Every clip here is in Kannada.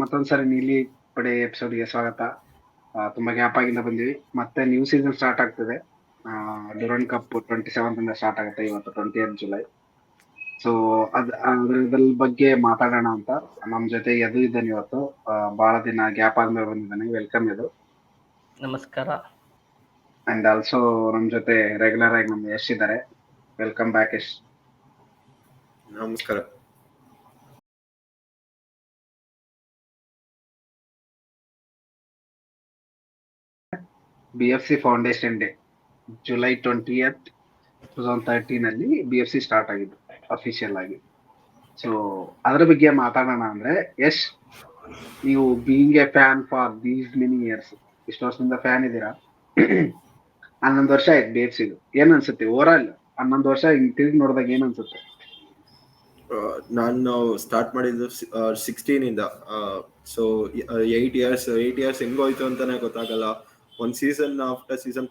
ಮತ್ತೊಂದ್ಸರಿ ನೀಲಿ ಪಡೆ ಎಪಿಸೋಡ್ಗೆ ಸ್ವಾಗತ. ತುಂಬಾ ಗ್ಯಾಪ್ ಆಗಿಂದ ಬಂದಿವಿ. ಮತ್ತೆ ನ್ಯೂ ಸೀಸನ್ ಸ್ಟಾರ್ಟ್ ಆಗ್ತಿದೆ. ಡ್ಯೂರಂಡ್ ಕಪ್ 27 ಸ್ಟಾರ್ಟ್ ಆಗುತ್ತೆ, ಇವತ್ತು 20th ಜುಲೈ. ಸೊ ಅದ್ರ ಬಗ್ಗೆ ಮಾತಾಡೋಣ ಅಂತ ನಮ್ ಜೊತೆ ಯದು ಇದ್ದಾನೆ ಇವತ್ತು. ಬಹಳ ದಿನ ಗ್ಯಾಪ್ ಆದ್ಮೇಲೆ ಬಂದಿದ್ದಾನೆ. ವೆಲ್ಕಮ್ ಯದು. ನಮಸ್ಕಾರ. ಅಂಡ್ ಆಲ್ಸೋ ನಮ್ ಜೊತೆ ರೆಗ್ಯುಲರ್ ಆಗಿ ನಮ್ ಯಶ್ ಇದ್ದಾರೆ. Welcome back Yash. ನಮಸ್ಕಾರ. BFC foundation day July 20th 2013 BFC start ಆಗಿದ್ದು ಅಫಿಷಿಯಲ್ ಆಗಿ. ಸೊ ಅದ್ರ ಬಗ್ಗೆ ಮಾತಾಡೋಣ ಅಂದ್ರೆ, ಯಶ್, ನೀವು being A fan for these many years, ಇಷ್ಟು ವರ್ಷದಿಂದ ಫ್ಯಾನ್ ಇದ್ದೀರಾ. 11 ವರ್ಷ ಆಯ್ತು BFC ಇದು. ಏನ್ ಅನ್ಸುತ್ತೆ ಓವರ್ ಆಲ್ 11 ವರ್ಷ ಹಿಂಗ್ ತಿರುಗಿ ನೋಡಿದಾಗ ಏನ್ ಅನ್ಸುತ್ತೆ? ನಾನು ಸ್ಟಾರ್ಟ್ ಮಾಡಿದ್ದು 16 ಇಂದ. ಸೊ 8 ಇಯರ್ಸ್ ಹೆಂಗೋಯ್ತು ಅಂತಾನೆ ಗೊತ್ತಾಗಲ್ಲ. ಒಂದ್ ಸೀಸನ್ ಆಫ್ಟರ್ ಸೀಸನ್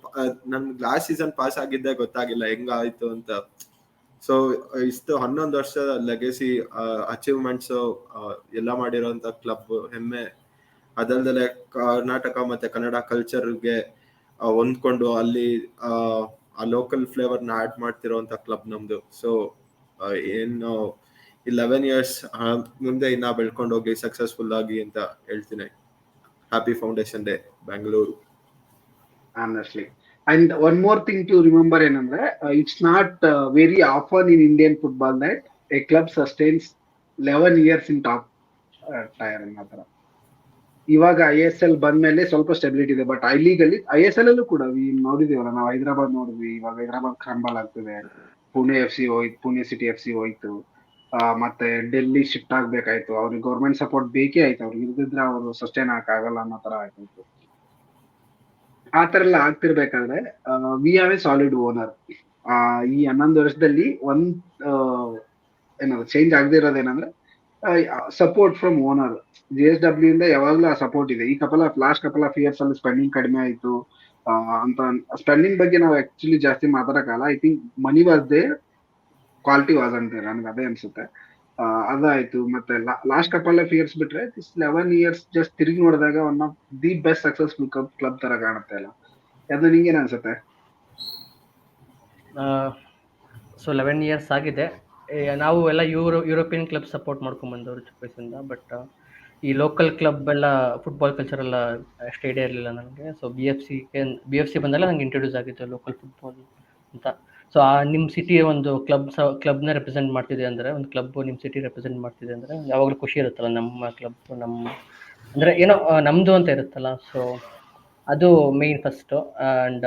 ನನ್ ಲಾಸ್ಟ್ ಸೀಸನ್ ಪಾಸ್ ಆಗಿದ್ದೆ ಗೊತ್ತಾಗಿಲ್ಲ ಹೆಂಗಾಯ್ತು ಅಂತ. ಸೊ ಇಷ್ಟು 11 ವರ್ಷ ಲೆಗಸಿ ಅಚೀವ್ಮೆಂಟ್ಸ್ ಎಲ್ಲ ಮಾಡಿರೋಂಥ ಕ್ಲಬ್ ಹೆಮ್ಮೆ. ಅದಲ್ದಲೆ ಕರ್ನಾಟಕ ಮತ್ತೆ ಕನ್ನಡ ಕಲ್ಚರ್ಗೆ ಹೊಂದ್ಕೊಂಡು ಅಲ್ಲಿ ಆ ಲೋಕಲ್ ಫ್ಲೇವರ್ನ ಆಡ್ ಮಾಡ್ತಿರೋಂಥ ಕ್ಲಬ್ ನಮ್ದು. ಸೊ ಏನು 11 ಇಯರ್ಸ್ ಮುಂದೆ ಇನ್ನ ಬೆಳ್ಕೊಂಡು ಹೋಗಿ ಸಕ್ಸಸ್ಫುಲ್ ಆಗಿ ಅಂತ ಹೇಳ್ತೀನಿ. Happy foundation day Bangalore. Honestly. And one more thing to remember ಏನಂದ್ರೆ, it's not very often in Indian football that a club sustains 11 years in top tier ಅನ್ನೋ. ಇವಾಗ ISL ಬಂದ್ಮೇಲೆ ಸ್ವಲ್ಪ ಸ್ಟೆಬಿಲಿಟಿ ಇದೆ, ಬಟ್ ಐ ಲೀಗ್ ಅಲ್ಲಿ ISL ಅಲ್ಲೂ ಕೂಡ ನೋಡಿದೀವಲ್ಲ ನಾವು. ಹೈದರಾಬಾದ್ ನೋಡಿದ್ವಿ, ಇವಾಗ ಹೈದರಾಬಾದ್ ಕ್ರಂಬಲ್ ಆಗ್ತಿದೆ. ಪುಣೆ FC ಹೋಯ್ತು, ಪುಣೆ ಸಿಟಿ FC ಹೋಯ್ತು. ಮತ್ತೆ ಡೆಲ್ಲಿ ಶಿಫ್ಟ್ ಆಗ್ಬೇಕಾಯ್ತು. ಅವ್ರಿಗೆ ಗೌರ್ಮೆಂಟ್ ಸಪೋರ್ಟ್ ಬೇಕೇ ಆಯ್ತು. ಅವ್ರಿಗೆ ಇಲ್ದಿದ್ರೆ ಅವರು ಸಸ್ಟೈನ್ ಆಗಲ್ಲ ಅನ್ನೋ ತರ ಆಯ್ತು. ಆ ತರ ಎಲ್ಲ ಆಗ್ತಿರ್ಬೇಕಾದ್ರೆ we have a solid owner. ಈ 11 ವರ್ಷದಲ್ಲಿ ಏನಾದ್ರು ಚೇಂಜ್ ಆಗದೆ ಇರೋದೇನಂದ್ರೆ, ಸಪೋರ್ಟ್ ಫ್ರಮ್ ಓನರ್. JSW ಇಂದ ಯಾವಾಗ್ಲೂ ಆ ಸಪೋರ್ಟ್ ಇದೆ. ಈ ಲಾಸ್ಟ್ ಕಪಲ್ ಆಫ್ ಇಯರ್ಸ್ ಅಲ್ಲಿ ಸ್ಪೆಂಡಿಂಗ್ ಕಡಿಮೆ ಆಯ್ತು ಅಂತ. ಸ್ಪೆಂಡಿಂಗ್ ಬಗ್ಗೆ ನಾವು ಆಕ್ಚುಲಿ ಜಾಸ್ತಿ ಮಾತಾಡಕ್ಕಾಗಲ್ಲ. I think money was there, quality was ಅಂತ ನನ್ಗೆ ಅದೇ ಅನ್ಸುತ್ತೆ. ಅದಾಯ್ತು. ಮತ್ತೆ ಲಾಸ್ಟ್ ಕಪಲ್ ಆಫ್ ಇಯರ್ಸ್ ಬಿಟ್ರೆ 11 ಇಯರ್ಸ್ ಜಸ್ಟ್ ತಿರುಗಿ ನೋಡಿದಾಗ one of the best successful club ತರ ಕಾಣುತ್ತೆ ಅಲ್ಲ. ಅದು ನಿಂಗೇನ್ ಅನ್ಸುತ್ತೆ? ಸೊ 11 ಇಯರ್ಸ್ ಆಗಿದೆ. ನಾವು ಎಲ್ಲ ಯುರೋಪಿಯನ್ ಕ್ಲಬ್ ಸಪೋರ್ಟ್ ಮಾಡ್ಕೊಂಡ್ ಬಂದವರು ಚಿಕ್ಕ ವಯಸ್ಸಿಂದ. ಬಟ್ ಈ ಲೋಕಲ್ ಕ್ಲಬ್ ಎಲ್ಲ ಫುಟ್ಬಾಲ್ ಕಲ್ಚರ್ ಎಲ್ಲ ಅಷ್ಟು ಐಡಿಯಾ ಇರಲಿಲ್ಲ ನನಗೆ. ಸೊ BFC ಬಂದಲ್ಲ ನಂಗೆ ಇಂಟ್ರೊಡ್ಯೂಸ್ ಆಗಿತ್ತು ಲೋಕಲ್ ಫುಟ್ಬಾಲ್ ಅಂತ. ಸೊ ನಿಮ್ಮ ಸಿಟಿ ಒಂದು ಕ್ಲಬ್ನ ರೆಪ್ರೆಸೆಂಟ್ ಮಾಡ್ತಿದೆ ಅಂದರೆ, ಒಂದು ಕ್ಲಬ್ ನಿಮ್ಮ ಸಿಟಿ ರೆಪ್ರೆಸೆಂಟ್ ಮಾಡ್ತಿದೆ ಅಂದರೆ ಯಾವಾಗಲೂ ಖುಷಿ ಇರುತ್ತಲ್ಲ. ನಮ್ಮ ಕ್ಲಬ್ ಅಂದರೆ ಏನೋ ನಮ್ಮದು ಅಂತ ಇರುತ್ತಲ್ಲ. ಸೊ ಅದು ಮೇಯ್ನ್ ಫಸ್ಟು. ಆ್ಯಂಡ್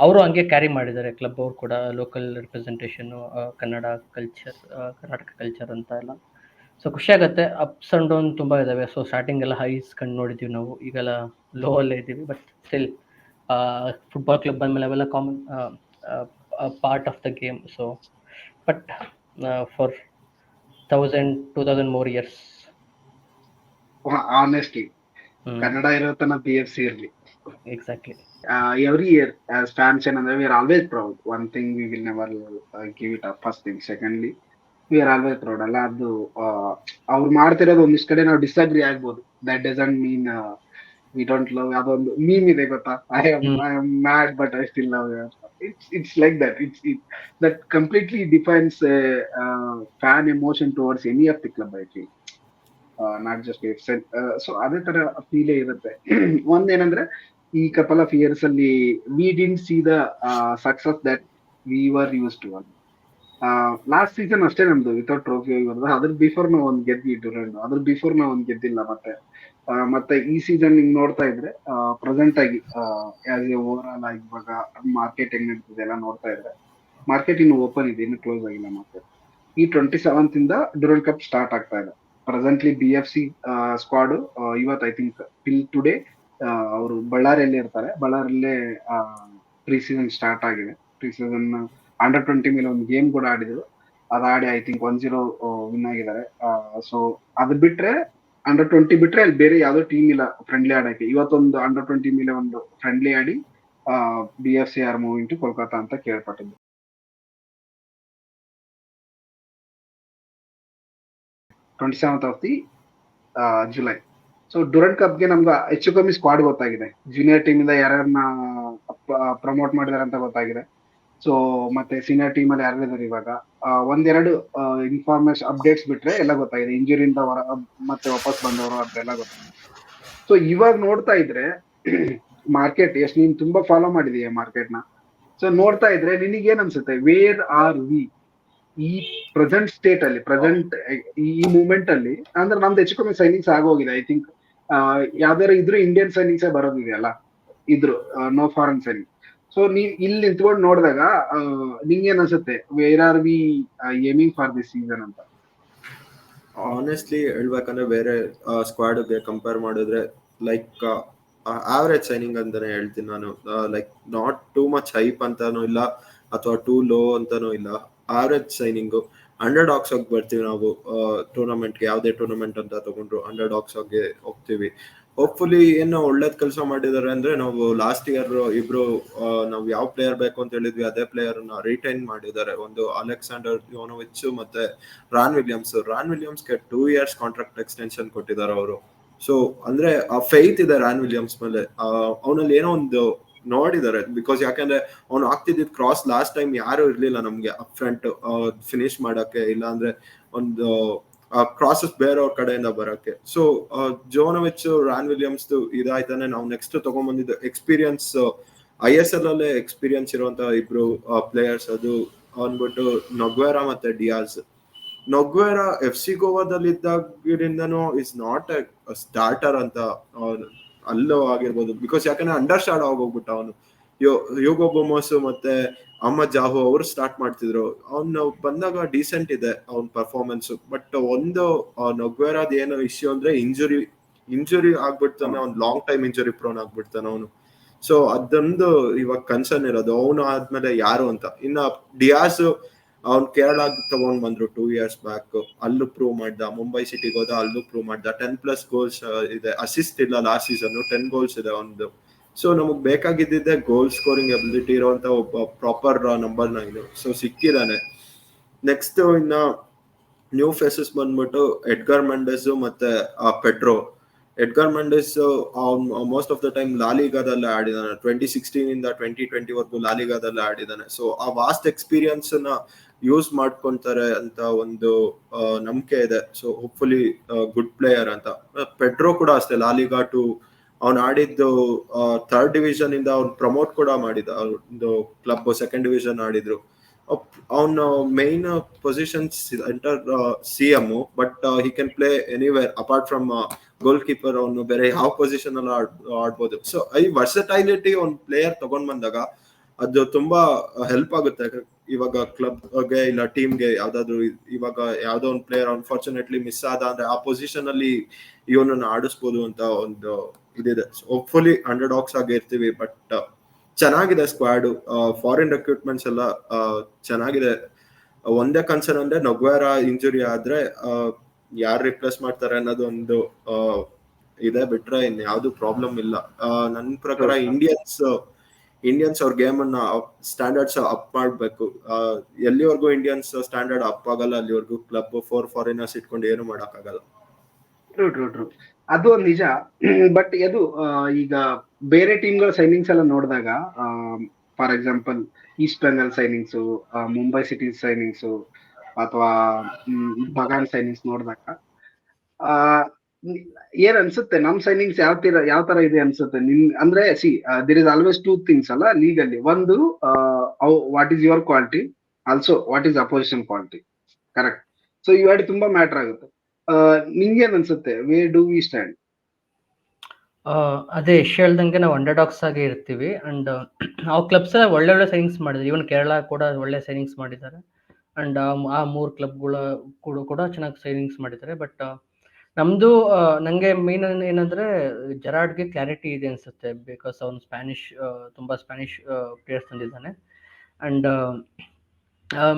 ಅವರು ಹಂಗೆ ಕ್ಯಾರಿ ಮಾಡಿದ್ದಾರೆ ಕ್ಲಬ್ ಅವರು ಕೂಡ, ಲೋಕಲ್ ರೆಪ್ರೆಸೆಂಟೇಷನ್ನು, ಕನ್ನಡ ಕಲ್ಚರ್, ಕರ್ನಾಟಕ ಕಲ್ಚರ್ ಅಂತ ಎಲ್ಲ. ಸೊ ಖುಷಿ ಆಗುತ್ತೆ. ಅಪ್ಸ್ ಆ್ಯಂಡ್ ಡೌನ್ ತುಂಬ ಇದ್ದಾವೆ. ಸೊ ಸ್ಟಾರ್ಟಿಂಗ್ ಎಲ್ಲ ಹೈಸ್ ಕಂಡು ನೋಡಿದ್ದೀವಿ ನಾವು, ಈಗೆಲ್ಲ ಲೋ ಅಲ್ಲೇ ಇದ್ದೀವಿ. ಬಟ್ ಸ್ಟಿಲ್ ಫುಟ್ಬಾಲ್ ಕ್ಲಬ್ ಬಂದಮೇಲೆ ಅವೆಲ್ಲ common part of the game. So but for 2000 more years. Honestly Kannada ಇರೋ ತನ BFC ಇರ್ಲಿ. Exactly. Every year as fans ಏನಂದ್ರೆ, we are always proud. One thing we will never give it up. First thing. Secondly, we are always proud ಅಲ್ಲ. ಅದು ಅವ್ರು ಮಾಡ್ತಿರೋದು ಒಂದಿಷ್ಟು ಕಡೆ ನಾವು ಡಿಸ್ಅಗ್ರಿ ಆಗ್ಬೋದು. That doesn't mean we don't love. ಅದೊಂದು ಮೀಮ್ ಇದೆ ಗೊತ್ತಾ, I am mad but I still love you. It's like that. That completely defines fan emotion towards any of the club, I feel. Not just BFC. So ಅದೇ ತರ ಫೀಲೇ ಇರುತ್ತೆ. ಒಂದೇನಂದ್ರೆ, ಈ ಕಪಲ್ ಆಫ್ ಇಯರ್ಸ್ ಅಲ್ಲಿ we didn't see the success that we were used to. Last season ಅಷ್ಟೇ ನಮ್ದು ವಿತೌಟ್ ಟ್ರೋಫಿ ಆಗಿರೋದು. ಅದ್ರ ಬಿಫೋರ್ ನಾವು ಒಂದ್ ಗೆದ್ವಿ ಡ್ಯೂರೆಂಡ್. ಅದ್ರ ಬಿಫೋರ್ ನಾವು ಒಂದ್ ಗೆದ್ದಿಲ್ಲ. ಮತ್ತೆ ಈ ಸೀಸನ್ ನಿಂಗ್ ನೋಡ್ತಾ ಇದ್ರೆ ಪ್ರೆಸೆಂಟ್ ಆಗಿ ಆಸ್ ಎ ಓವರ್ ಆಲ್ ಆಗಿ ಇವಾಗ ಮಾರ್ಕೆಟ್ ಹೆಂಗ್ ನಡೀತಿದೆ ಎಲ್ಲ ನೋಡ್ತಾ ಇದ್ರೆ, ಮಾರ್ಕೆಟ್ ಇನ್ನು ಓಪನ್ ಇದೆ, ಇನ್ನು ಕ್ಲೋಸ್ ಆಗಿಲ್ಲ ಮಾರ್ಕೆಟ್. ಈ 27th ಇಂದ ಡ್ಯೂರೆಂಡ್ ಕಪ್ ಸ್ಟಾರ್ಟ್ ಆಗ್ತಾ ಇದೆ. ಪ್ರೆಸೆಂಟ್ಲಿ BFC ಸ್ಕ್ವಾಡ್ ಇವತ್ತು ಐ ಥಿಂಕ್ ಟಿಲ್ ಟುಡೇ ಅವರು ಬಳ್ಳಾರಿಯಲ್ಲಿ ಇರ್ತಾರೆ. ಬಳ್ಳಾರಿಯಲ್ಲೇ ಪ್ರೀ ಸೀಸನ್ ಸ್ಟಾರ್ಟ್ ಆಗಿದೆ. ಪ್ರೀ ಸೀಸನ್ ಅಂಡರ್-20 ಮೇಲೆ ಒಂದು ಗೇಮ್ ಕೂಡ ಆಡಿದ್ರು. ಅದಾಡಿ ಐ ಥಿಂಕ್ 1-0 ವಿನ್ ಆಗಿದ್ದಾರೆ. ಸೊ ಅದು ಬಿಟ್ರೆ ಅಂಡರ್-20 ಬಿಟ್ರೆ ಅಲ್ಲಿ ಬೇರೆ ಯಾವ್ದೋ ಟೀಮ್ ಇಲ್ಲ ಫ್ರೆಂಡ್ಲಿ ಆಡಕ್ಕೆ. ಇವತ್ತೊಂದು ಅಂಡರ್-20 ಮೇಲೆ ಒಂದು ಫ್ರೆಂಡ್ಲಿ ಆಡಿ BFC are moving to Kolkata ಅಂತ ಕೇಳ್ಪಟ್ಟಿದ್ದು. 27th of the July. So Durand ಕಪ್ಗೆ ನಮ್ಗೆ ಹೆಚ್ಚು ಕಮ್ಮಿ ಸ್ಕ್ವಾಡ್ ಗೊತ್ತಾಗಿದೆ, ಜೂನಿಯರ್ ಟೀಮ್ ಇಂದ ಯಾರ್ಯಾರನ್ನ ಪ್ರಮೋಟ್ ಮಾಡಿದಾರೆ ಅಂತ ಗೊತ್ತಾಗಿದೆ. ಸೊ ಮತ್ತೆ ಸೀನಿಯರ್ ಟೀಮ್ ಅಲ್ಲಿ ಯಾರಿದ್ದಾರೆ ಇವಾಗ ಒಂದೆರಡು ಇನ್ಫಾರ್ಮೇಶನ್ ಅಪ್ಡೇಟ್ಸ್ ಬಿಟ್ರೆ ಎಲ್ಲ ಗೊತ್ತಾಗಿದೆ. ಇಂಜುರಿಯಿಂದ ಮತ್ತೆ ವಾಪಸ್ ಬಂದವರು ಅದೆಲ್ಲ ಗೊತ್ತಾಗಿದೆ. ಸೊ ಇವಾಗ ನೋಡ್ತಾ ಇದ್ರೆ ಮಾರ್ಕೆಟ್ ಎಷ್ಟು ನೀನ್ ತುಂಬಾ ಫಾಲೋ ಮಾಡಿದೀಯ ಮಾರ್ಕೆಟ್ ನ. ಸೊ ನೋಡ್ತಾ ಇದ್ರೆ ನಿನಗೇನ್ ಅನ್ಸುತ್ತೆ, ವೇರ್ ಆರ್ ವಿ ಈ ಪ್ರೆಸೆಂಟ್ ಸ್ಟೇಟ್ ಅಲ್ಲಿ, ಪ್ರೆಸೆಂಟ್ ಈ ಮೂಮೆಂಟ್ ಅಲ್ಲಿ? ಅಂದ್ರೆ ನಮ್ದು ಹೆಚ್ಚು ಕಮ್ಮಿ ಸೈನಿಂಗ್ಸ್ ಆಗೋಗಿದೆ. ಐ ಥಿಂಕ್ ಯಾವ್ದಾರ ಇದ್ರು ಇಂಡಿಯನ್ ಸೈನಿಂಗ್ಸ್ ಬರೋದಿದೆಯಲ್ಲ, ಇದ್ರು ನೋ ಫಾರಿನ್ ಸೈನಿಂಗ್. ಸೊ ನೀವ್ ಇಲ್ಲಿ ನಿಂತ್ಕೊಂಡು ನೋಡಿದಾಗ ನಿಂಗೇನ್ ಅನ್ಸುತ್ತೆ, where are we aiming for this season ಅಂತ? ಆನೆಸ್ಟ್ಲಿ ಹೇಳ್ಬೇಕಂದ್ರೆ ಬೇರೆ ಸ್ಕ್ವಾಡ್ಗೆ ಕಂಪೇರ್ ಮಾಡಿದ್ರೆ ಲೈಕ್ ಆವರೇಜ್ ಸೈನಿಂಗ್ ಅಂತಾನೆ ಹೇಳ್ತೀನಿ ನಾನು. Like not too much hype ಅಂತಾನು ಇಲ್ಲ ಅಥವಾ ಟೂ ಲೋ ಅಂತಾನು ಇಲ್ಲ, ಆವರೇಜ್ ಸೈನಿಂಗು. ಅಂಡರ್ ಡಾಗ್ಸ್ ಆಗಿ ಬರ್ತೀವಿ ನಾವು ಟೂರ್ನಮೆಂಟ್ಗೆ, ಯಾವುದೇ ಟೂರ್ನಮೆಂಟ್ ಅಂತ ತಗೊಂಡ್ರು ಅಂಡರ್ ಡಾಗ್ಸ್ ಆಗಿ ಹೋಗ್ತೀವಿ. ಹೋಪ್ಫುಲಿ ಏನು ಒಳ್ಳೇದ್ ಕೆಲಸ ಮಾಡಿದ್ದಾರೆ ಅಂದ್ರೆ, ನಾವು ಲಾಸ್ಟ್ ಇಯರ್ ಇಬ್ರು ನಾವು ಯಾವ ಪ್ಲೇಯರ್ ಬೇಕು ಅಂತ ಹೇಳಿದ್ವಿ ಅದೇ ಪ್ಲೇಯರ್ ನ ರಿಟೈನ್ ಮಾಡಿದ್ದಾರೆ. ಒಂದು ಅಲೆಕ್ಸಾಂಡರ್ ಯೋನೋವಿಚ್ ಮತ್ತೆ ರಾನ್ ವಿಲಿಯಮ್ಸ್ಗೆ 2 years ಕಾಂಟ್ರಾಕ್ಟ್ ಎಕ್ಸ್ಟೆನ್ಷನ್ ಕೊಟ್ಟಿದ್ದಾರೆ ಅವರು. ಸೊ ಅಂದ್ರೆ ಆ ಫೇತ್ ಇದೆ ರಾನ್ ವಿಲಿಯಮ್ಸ್ ಮೇಲೆ, ಅವನಲ್ಲಿ ಏನೋ ಒಂದು ನೋಡಿದ್ದಾರೆ. ಬಿಕಾಸ್ ಯಾಕಂದ್ರೆ ಅವ್ನು ಆಗ್ತಿದ್ದ ಕ್ರಾಸ್ ಲಾಸ್ಟ್ ಟೈಮ್ ಯಾರು ಇರ್ಲಿಲ್ಲ ನಮ್ಗೆ ಅಪ್ ಫ್ರಂಟ್ ಫಿನಿಶ್ ಮಾಡಕ್ಕೆ, ಇಲ್ಲ ಅಂದ್ರೆ ಒಂದು ಕ್ರಾಸಸ್ ಬೇರೆಯವ್ರ ಕಡೆಯಿಂದ ಬರಕ್ಕೆ. ಸೊ ಜೋನೋವಿಚ್ ರಾನ್ ವಿಲಿಯಮ್ಸ್ ಇದಾಯ್ತಾನೆ. ನಾವು ನೆಕ್ಸ್ಟ್ ತಗೊಂಡ್ಬಂದಿದ್ದು ಎಕ್ಸ್ಪೀರಿಯನ್ಸ್, ISL ಅಲ್ಲೇ ಎಕ್ಸ್ಪೀರಿಯನ್ಸ್ ಇರುವಂತ ಇಬ್ರು ಪ್ಲೇಯರ್ಸ್, ಅದು ಅಂದ್ಬಿಟ್ಟು ನೊಗ್ವೆರಾ ಮತ್ತೆ ಡಿಯಾಸ್. ನೊಗ್ವೆರಾ FC ಗೋವಾದಲ್ಲಿ ಇದ್ದಾಗಿರಿಂದನೂ ಇಸ್ ನಾಟ್ ಎ ಸ್ಟಾರ್ಟರ್ ಅಂತ ಅಲ್ಲೋ ಆಗಿರ್ಬೋದು. ಬಿಕಾಸ್ ಯಾಕಂದ್ರೆ ಅಂಡರ್ ಸ್ಟಾರ್ಟ್ ಆಗೋಗ್ಬಿಟ್ಟ ಅವನು. ಯೋಗೋ ಬೊಮೋಸ್ ಮತ್ತೆ ಅಹಮದ್ ಜಾಹು ಅವ್ರು ಸ್ಟಾರ್ಟ್ ಮಾಡ್ತಿದ್ರು. ಅವ್ನು ಬಂದಾಗ ಡೀಸೆಂಟ್ ಇದೆ ಅವ್ನ ಪರ್ಫಾರ್ಮೆನ್ಸ್. ಬಟ್ ಒಂದು ನೊಗ್ವೆರಾದ್ ಏನು ಇಶ್ಯೂ ಅಂದ್ರೆ ಇಂಜುರಿ ಆಗ್ಬಿಡ್ತಾನೆ, ಅವ್ನು ಲಾಂಗ್ ಟೈಮ್ ಇಂಜುರಿ ಪ್ರೋನ್ ಆಗ್ಬಿಡ್ತಾನೆ ಅವನು. ಸೊ ಅದೊಂದು ಇವಾಗ ಕನ್ಸರ್ನ್ ಇರೋದು, ಅವನು ಆದ್ಮೇಲೆ ಯಾರು ಅಂತ. ಇನ್ನ ಡಿಯಾಸ್ ಅವ್ನು ಕೇರಳ ತಗೊಂಡ್ ಬಂದ್ರು 2 years ಬ್ಯಾಕ್, ಅಲ್ಲೂ ಪ್ರೂವ್ ಮಾಡ್ದ. ಮುಂಬೈ ಸಿಟಿಗೆ ಹೋದ, ಅಲ್ಲೂ ಪ್ರೂವ್ ಮಾಡ್ದ. 10+ ಗೋಲ್ಸ್ ಇದೆ, ಅಸಿಸ್ಟ್ ಇಲ್ಲ ಲಾಸ್ಟ್ ಸೀಸನ್, 10 goals ಇದೆ ಒಂದು. ಸೊ ನಮಗ್ ಬೇಕಾಗಿದ್ದಿದ್ದೆ ಗೋಲ್ ಸ್ಕೋರಿಂಗ್ ಎಬಿಲಿಟಿ ಇರುವಂತ ಒಬ್ಬ ಪ್ರಾಪರ್ ನಂಬರ್ 9. ಸೊ ಸಿಕ್ಕಿದಾನೆ. ನೆಕ್ಸ್ಟ್ ಇನ್ನ ನ್ಯೂ ಫೇಸಸ್ ಬಂದ್ಬಿಟ್ಟು ಎಡ್ಗರ್ ಮೆಂಡೆಸ್ ಮತ್ತೆ Pedro. Edgar Mendes most of the time ಲಾಲಿಗಾದಲ್ಲೇ ಆಡಿದಾನೆ, 2016 ಇಂದ 2020 ವರ್ಗು ಲಾಲಿಗಾದಲ್ಲೇ ಆಡಿದಾನೆ. ಸೊ ಆ ವಾಸ್ಟ್ ಎಕ್ಸ್ಪೀರಿಯನ್ಸ್ ನ ಯೂಸ್ ಮಾಡ್ಕೊಂತಾರೆ ಅಂತ ಒಂದು ನಂಬಿಕೆ ಇದೆ. ಸೊ ಹೋಪ್ಫುಲಿ ಗುಡ್ ಪ್ಲೇಯರ್ ಅಂತ. ಪೆಡ್ರೋ ಕೂಡ ಅಷ್ಟೇ, ಲಾಲಿಗಾ ಟು ಅವ್ನು ಆಡಿದ್ದು 3rd division ಇಂದ ಅವ್ನು ಪ್ರಮೋಟ್ ಕೂಡ ಮಾಡಿದ. ಒಂದು ಕ್ಲಬ್ 2nd division ಆಡಿದ್ರು. ಅವನ main position centre CM, but he can play anywhere apart from goalkeeper. ಅವನು ಬೇರೆ ಯಾವ ಪೊಸಿಷನ್ ಅಲ್ಲಿ ಆಡ್ಬೋದು. ಸೊ ಈ ವರ್ಸಟೈಲಿಟಿ ಒಂದು ಪ್ಲೇಯರ್ ತಗೊಂಡ್ ಬಂದಾಗ ಅದು ತುಂಬಾ ಹೆಲ್ಪ್ ಆಗುತ್ತೆ. ಇವಾಗ ಕ್ಲಬ್ಗೆ ಇಲ್ಲ ಟೀಮ್ಗೆ ಯಾವ್ದಾದ್ರು, ಇವಾಗ ಯಾವ್ದೋ ಒಂದು ಪ್ಲೇಯರ್ ಅನ್ಫಾರ್ಚುನೇಟ್ಲಿ ಮಿಸ್ ಆದ ಅಂದ್ರೆ ಆ ಪೊಸಿಷನ್ ಅಲ್ಲಿ ಇವನನ್ನ ಆಡಿಸ್ಬೋದು ಅಂತ ಒಂದು ಇದಿದೆ. ಹೋಪ್ಫುಲಿ ಅಂಡರ್ ಡಾಗ್ಸ್ ಆಗಿ ಇರ್ತೀವಿ. ಬಟ್ ಚೆನ್ನಾಗಿದೆ ಸ್ಕ್ವಾಡ್, ಫಾರಿನ್ ರಿಕ್ರೂಟ್ಮೆಂಟ್ಸ್ ಎಲ್ಲ ಚೆನ್ನಾಗಿದೆ. ಒಂದೇ ಕನ್ಸರ್ನ್ ಅಂದ್ರೆ ನೊಗ್ವೆರಾ ಇಂಜುರಿ ಆದ್ರೆ ಯಾರು ರಿಪ್ಲೇಸ್ ಮಾಡ್ತಾರೆ ಅನ್ನೋದು ಒಂದು ಇದೆ, ಬಿಟ್ರೆ ಇನ್ ಯಾವ್ದು ಪ್ರಾಬ್ಲಮ್ ಇಲ್ಲ. ನನ್ನ ಪ್ರಕಾರ ಇಂಡಿಯನ್ಸ್ ಅವ್ರ ಗೇಮ್ ಅನ್ನ ಸ್ಟ್ಯಾಂಡರ್ಡ್ಸ್ ಅಪ್ ಮಾಡ್ಬೇಕು. ಎಲ್ಲಿವರೆಗೂ ಇಂಡಿಯನ್ಸ್ ಸ್ಟ್ಯಾಂಡರ್ಡ್ ಅಪ್ ಆಗಲ್ಲ ಅಲ್ಲಿವರೆಗೂ ಕ್ಲಬ್ 4 foreigners ಇಟ್ಕೊಂಡು ಏನು ಮಾಡಕ್ ಆಗಲ್ಲ. ಟ್ರೂ ಅದು ಒಂದು ನಿಜ. ಬಟ್ ಅದು ಈಗ ಬೇರೆ ಟೀಮ್ಗಳ ಸೈನಿಂಗ್ಸ್ ಎಲ್ಲ ನೋಡಿದಾಗ, for example East Bengal signings, Mumbai City signings ಅಥವಾ ಬಗಾನ್ ಸೈನಿಂಗ್ಸ್ ನೋಡಿದಾಗ ಏನ್ ಅನ್ಸುತ್ತೆ, ನಮ್ ಸೈನಿಂಗ್ಸ್ ಯಾವ ತರ ಇದೆ ಅನ್ಸುತ್ತೆ ನಿನ್? ಅಂದ್ರೆ ದೇರ್ ಇಸ್ ಆಲ್ವೇಸ್ 2 things ಅಲ್ಲ ಲೀಗಲ್ಲಿ. ಒಂದು what is your quality, also what is opposition quality. Correct. So ಇವೆರಡು ತುಂಬಾ ಮ್ಯಾಟರ್ ಆಗುತ್ತೆ. ನಿಂಗೇನ್ ಅನ್ಸುತ್ತೆ, ವೇರ್ ಡು ವಿ ಸ್ಟ್ಯಾಂಡ್? ಅದೇ ಹೇಳ್ದಂಗೆ ನಾವು ಅಂಡರ್ ಡಾಗ್ಸ್ ಆಗಿ ಇರ್ತೀವಿ. ಅಂಡ್ ಆ ಕ್ಲಬ್ಸ್ ಎಲ್ಲ ಒಳ್ಳೆ ಸೈನಿಂಗ್ಸ್ ಮಾಡಿದ್ದಾರೆ. ಈವನ್ ಕೇರಳ ಕೂಡ ಒಳ್ಳೆ ಸೈನಿಂಗ್ಸ್ ಮಾಡಿದ್ದಾರೆ. ಅಂಡ್ ಆ 3 ಕ್ಲಬ್ಗಳು ಕೂಡ ಚೆನ್ನಾಗಿ ಸೈನಿಂಗ್ಸ್ ಮಾಡಿದ್ದಾರೆ. ಬಟ್ ನಮ್ದು ನಂಗೆ ಮೇನ್ ಏನಂದ್ರೆ ಜೆರಾರ್ಡ್ಗೆ ಕ್ಲಾರಿಟಿ ಇದೆ ಅನ್ಸುತ್ತೆ. ಬಿಕಾಸ್ ಅವ್ನು ತುಂಬಾ ಸ್ಪ್ಯಾನಿಷ್ ಪ್ಲೇಯರ್ಸ್ ತಂದಿದ್ದಾನೆ. ಅಂಡ್